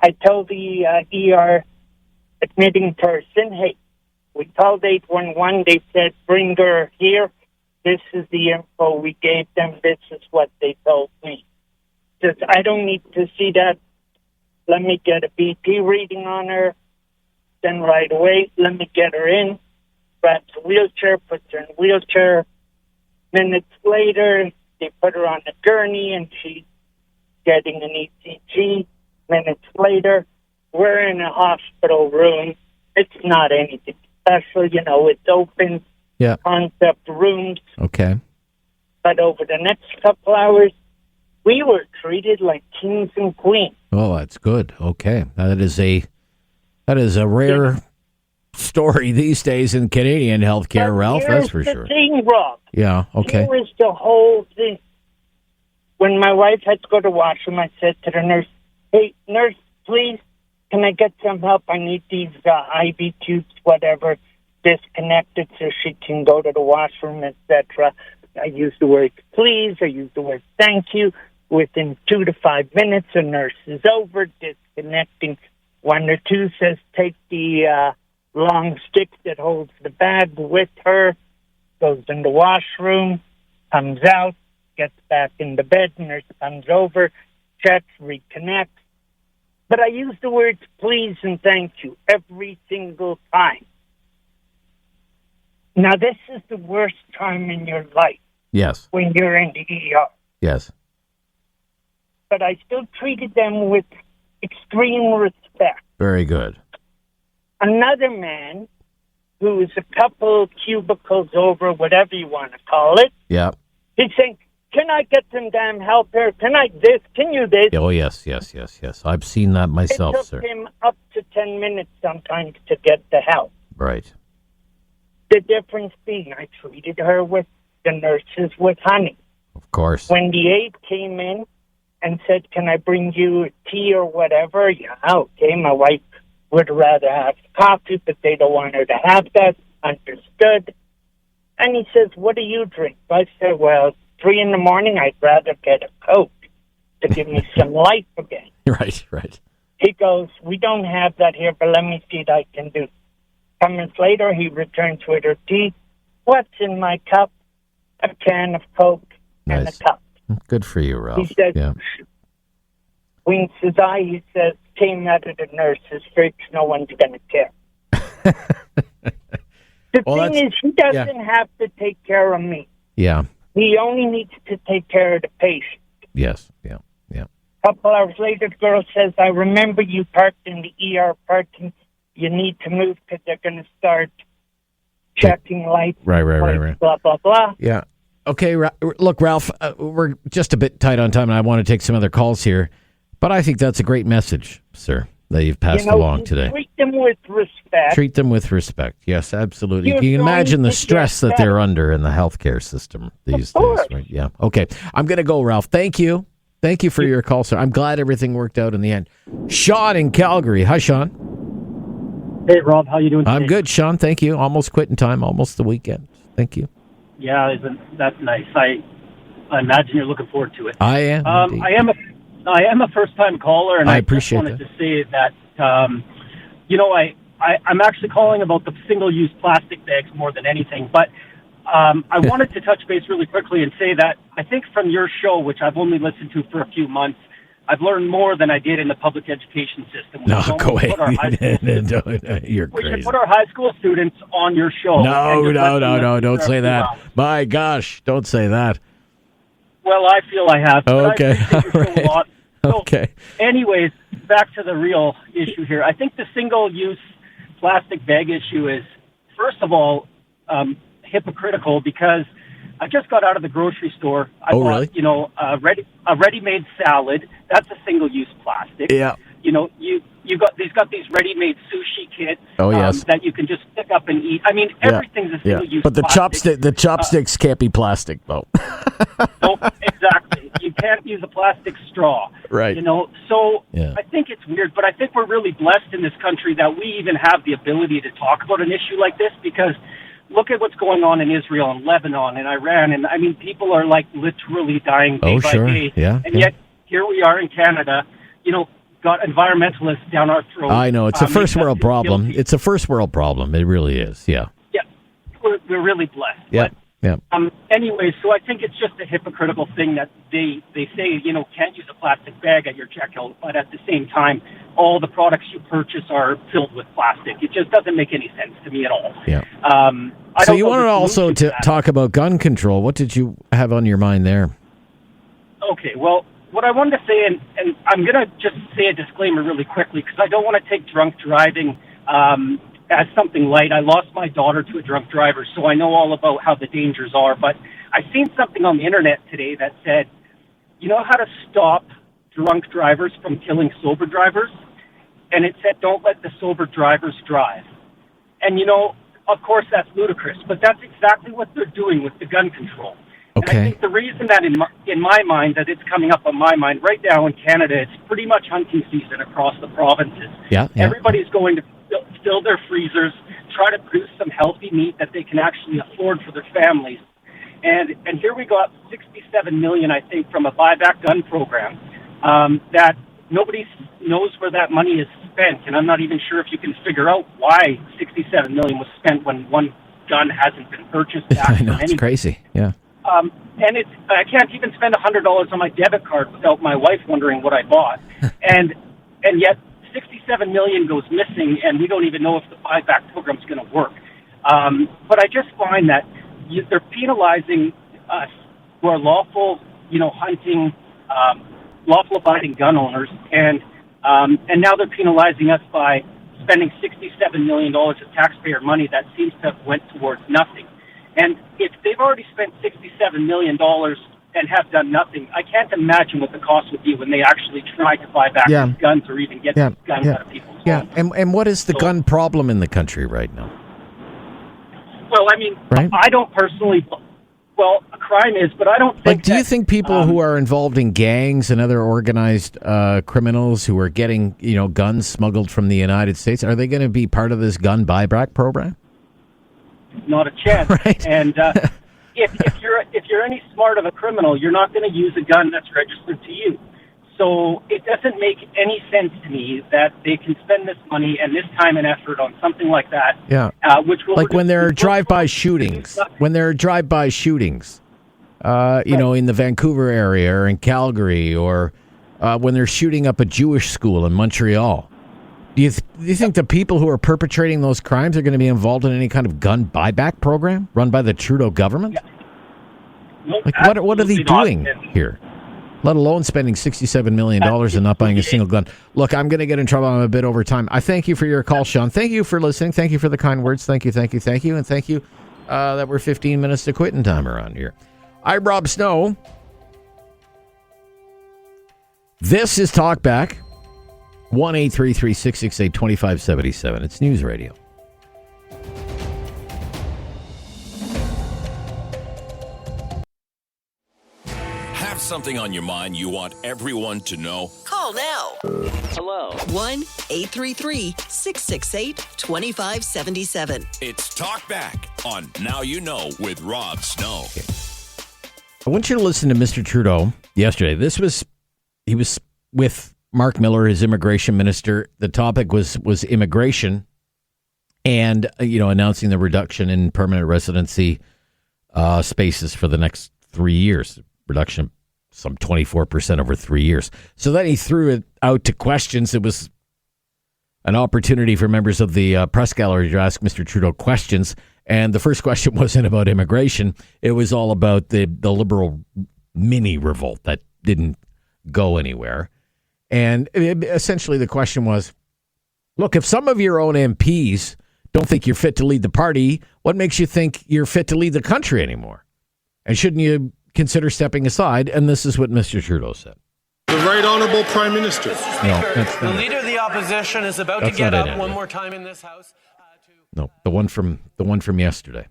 I told the ER admitting person, hey, we called 811. They said, bring her here. This is the info we gave them. This is what they told me. Says, I don't need to see that. Let me get a BP reading on her. Then right away, let me get her in. Grabs a wheelchair, puts her in a wheelchair. Minutes later, they put her on a gurney and she's getting an ECG. Minutes later, we're in a hospital room. It's not anything special, it's open concept rooms. Okay. But over the next couple hours, we were treated like kings and queens. Oh, that's good. Okay. That is a rare story these days in Canadian healthcare, Ralph, that's for sure. Here's the thing, Rob. Yeah, okay. Here is the whole thing. When my wife had to go to washroom, I said to the nurse, hey, nurse, please, can I get some help? I need these IV tubes, whatever, disconnected so she can go to the washroom, etc. I use the word please. I use the word thank you. Within 2 to 5 minutes, a nurse is over, disconnecting. 1 or 2 says, take the long stick that holds the bag with her, goes in the washroom, comes out, gets back in the bed, nurse comes over, checks, reconnects. But I use the words please and thank you every single time. Now, this is the worst time in your life. Yes. When you're in the ER. Yes. But I still treated them with extreme respect. Very good. Another man who is a couple cubicles over, whatever you want to call it, Yeah. he's saying, can I get some damn help here? Can I this? Can you this? Oh, yes. I've seen that myself, it took sir. him up to 10 minutes sometimes to get the help. Right. The difference being I treated her with the nurses with honey. Of course. When the aide came in and said, can I bring you tea or whatever? Yeah, okay. My wife would rather have coffee, but they don't want her to have that. Understood. And he says, what do you drink? I said, well, 3 in the morning, I'd rather get a Coke to give me some life again. Right. He goes, we don't have that here, but let me see what I can do. 10 minutes later, he returns with her tea. What's in my cup? A can of Coke and a cup. Good for you, Ralph. He says, yeah. winks his eye, he says, came out of the nurse's fridge, no one's going to care. The thing is, he doesn't have to take care of me. Yeah. He only needs to take care of the patient. Yes, yeah. A couple hours later, the girl says, I remember you parked in the ER parking. You need to move because they're going to start checking lights. Right. Blah, blah, blah. Yeah. Okay, look, Ralph, we're just a bit tight on time, and I want to take some other calls here. But I think that's a great message, sir, that you've passed along today. Treat them with respect. Treat them with respect. Yes, absolutely. You're You can imagine the stress that they're better. under in the healthcare system these days, right? Yeah. Okay. I'm going to go, Ralph. Thank you. Thank you for your call, sir. I'm glad everything worked out in the end. Sean in Calgary. Hi, Sean. Hey, Rob. How you doing today? I'm good, Sean. Thank you. Almost quitting time. Almost the weekend. Thank you. Yeah, that's nice. I imagine you're looking forward to it. I am. I am a first-time caller, and I I appreciate just wanted to say that, I'm actually calling about the single-use plastic bags more than anything. But I wanted to touch base really quickly and say that I think from your show, which I've only listened to for a few months, I've learned more than I did in the public education system. No, go away. You're We crazy. should put our high school students on your show. No, and don't say that. My gosh, don't say that. Well, I feel I have. But Okay. I appreciate your show a lot. So, Okay. anyways, back to the real issue here. I think the single-use plastic bag issue is, first of all, hypocritical because I just got out of the grocery store. I bought, really? a ready-made salad. That's a single-use plastic. Yeah. They've got these ready-made sushi kits. Oh, yes. That you can just pick up and eat. I mean, everything's a single-use. But the plastic. chopsticks can't be plastic, though. No, exactly. You can't use a plastic straw. Right. So Yeah. I think it's weird, but I think we're really blessed in this country that we even have the ability to talk about an issue like this because look at what's going on in Israel and Lebanon and Iran. And I mean, people are like literally dying day by day. Yeah, And yet here we are in Canada, got environmentalists down our throats. I know. It's a first making us world feel problem. guilty. It's a first world problem. It really is. Yeah. Yeah. We're really blessed. Yeah. Yeah. Anyway, so I think it's just a hypocritical thing that they say, can't use a plastic bag at your checkout, but at the same time, all the products you purchase are filled with plastic. It just doesn't make any sense to me at all. Yeah. I So don't you know wanted the also solution to that. talk about gun control. What did you have on your mind there? Okay, well, what I wanted to say, and I'm going to just say a disclaimer really quickly because I don't want to take drunk driving as something light. I lost my daughter to a drunk driver, so I know all about how the dangers are. But I seen something on the internet today that said, you know how to stop drunk drivers from killing sober drivers? And it said, don't let the sober drivers drive. And, of course, that's ludicrous, but that's exactly what they're doing with the gun control. And I think the reason that in my mind, that it's coming up on my mind right now in Canada, it's pretty much hunting season across the provinces. Yeah. Everybody's going to fill their freezers, try to produce some healthy meat that they can actually afford for their families. And here we got $67 million, I think, from a buyback gun program that nobody knows where that money is spent. And I'm not even sure if you can figure out why $67 million was spent when one gun hasn't been purchased. I know, it's crazy. Yeah. And I can't even spend $100 on my debit card without my wife wondering what I bought. and yet $67 million goes missing, and we don't even know if the buyback program is going to work. But I just find that they're penalizing us who are lawful, hunting, lawful abiding gun owners, and now they're penalizing us by spending $67 million of taxpayer money that seems to have went towards nothing. And if they've already spent $67 million and have done nothing, I can't imagine what the cost would be when they actually try to buy back these guns or even get these guns out of people's homes. And what is the gun problem in the country right now? Well, I mean, Right. I don't personally... Well, a crime is, but I don't think Like, do you think people who are involved in gangs and other organized criminals who are getting, guns smuggled from the United States, are they going to be part of this gun buyback program? not a chance. Right. And if you're any smart of a criminal, you're not going to use a gun that's registered to you. So it doesn't make any sense to me that they can spend this money and this time and effort on something like that. Yeah. Which will Like when there are drive-by shootings, in the Vancouver area or in Calgary, or when they're shooting up a Jewish school in Montreal. Do you think the people who are perpetrating those crimes are going to be involved in any kind of gun buyback program run by the Trudeau government? Nope, Like, what are they absolutely doing not. here? Let alone spending $67 million and not buying a single gun. Look, I'm going to get in trouble. I'm a bit over time. I thank you for your call, Sean. Thank you for listening. Thank you for the kind words. Thank you. And thank you that we're 15 minutes to quitting time around here. I'm Rob Snow. This is Talkback. 1-833-668-2577. It's News Radio. Have something on your mind you want everyone to know? Call now. Hello. 1-833-668-2577. It's Talkback on Now You Know with Rob Snow. I want you to listen to Mr. Trudeau yesterday. He was with Mark Miller, his immigration minister. The topic was immigration and, announcing the reduction in permanent residency spaces for the next 3 years. Reduction of some 24% over 3 years. So then he threw it out to questions. It was an opportunity for members of the press gallery to ask Mr. Trudeau questions. And the first question wasn't about immigration. It was all about the Liberal mini revolt that didn't go anywhere. And essentially the question was, look, if some of your own MPs don't think you're fit to lead the party, what makes you think you're fit to lead the country anymore? And shouldn't you consider stepping aside? And this is what Mr. Trudeau said. The Right Honourable Prime Minister. No, that's The not Leader of the Opposition is about That's to get not it, up one Andrew. more time in this House. No, the one from yesterday.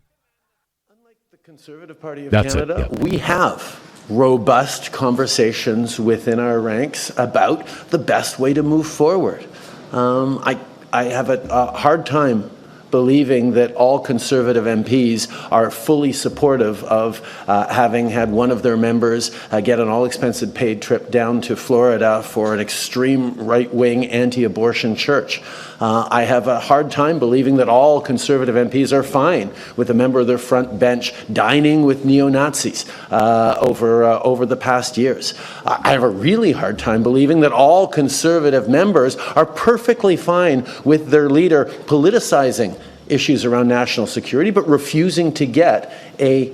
Conservative Party of That's it, Canada, yeah. we have robust conversations within our ranks about the best way to move forward. I have a hard time believing that all Conservative MPs are fully supportive of having had one of their members get an all-expenses paid trip down to Florida for an extreme right-wing anti-abortion church. I have a hard time believing that all Conservative MPs are fine with a member of their front bench dining with neo-Nazis over the past years. I have a really hard time believing that all Conservative members are perfectly fine with their leader politicizing issues around national security, but refusing to get a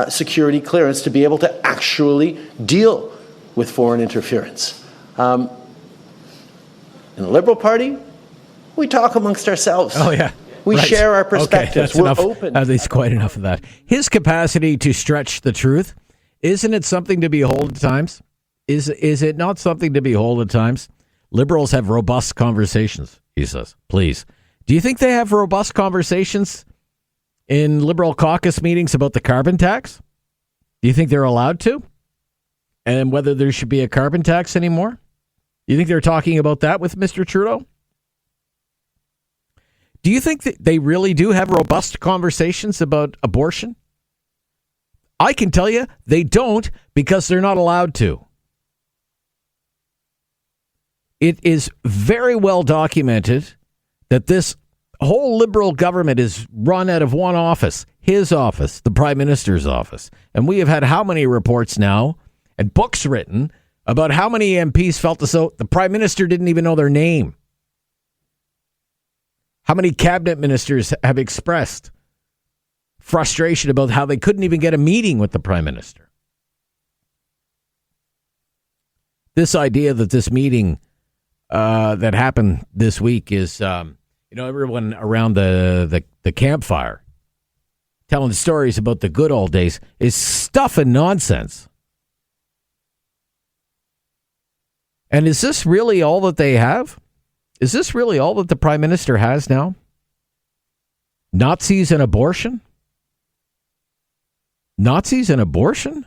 security clearance to be able to actually deal with foreign interference. In the Liberal Party, we talk amongst ourselves. Oh, yeah. We Right. share our Okay, perspectives. that's We're enough. open. At least quite enough of that. His capacity to stretch the truth, isn't it something to behold at times? Is it not something to behold at times? Liberals have robust conversations, he says. Please. Do you think they have robust conversations in Liberal caucus meetings about the carbon tax? Do you think they're allowed to? And whether there should be a carbon tax anymore? You think they're talking about that with Mr. Trudeau? Do you think that they really do have robust conversations about abortion? I can tell you they don't, because they're not allowed to. It is very well documented that this whole Liberal government is run out of one office, his office, the Prime Minister's office. And we have had how many reports now and books written about how many MPs felt as though the Prime Minister didn't even know their name. How many cabinet ministers have expressed frustration about how they couldn't even get a meeting with the Prime Minister? This idea that this meeting that happened this week is, everyone around the campfire telling stories about the good old days is stuff and nonsense. And is this really all that they have? Is this really all that the Prime Minister has now? Nazis and abortion? Nazis and abortion?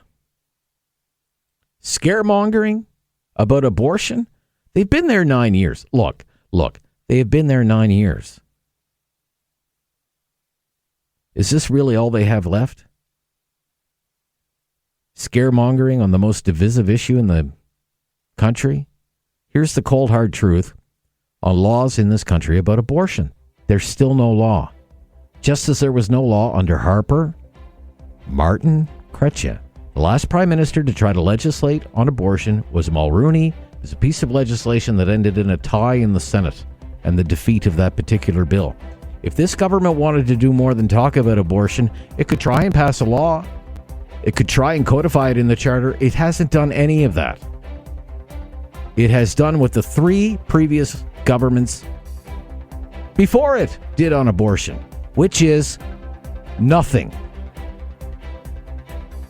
Scaremongering about abortion? They've been there 9 years. Look, they have been there 9 years. Is this really all they have left? Scaremongering on the most divisive issue in the country? Here's the cold, hard truth on laws in this country about abortion. There's still no law. Just as there was no law under Harper, Martin, Chrétien. The last Prime Minister to try to legislate on abortion was Mulroney. It was a piece of legislation that ended in a tie in the Senate and the defeat of that particular bill. If this government wanted to do more than talk about abortion, it could try and pass a law. It could try and codify it in the charter. It hasn't done any of that. It has done what the 3 previous governments before it did on abortion, which is nothing.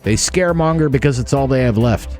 They scaremonger because it's all they have left.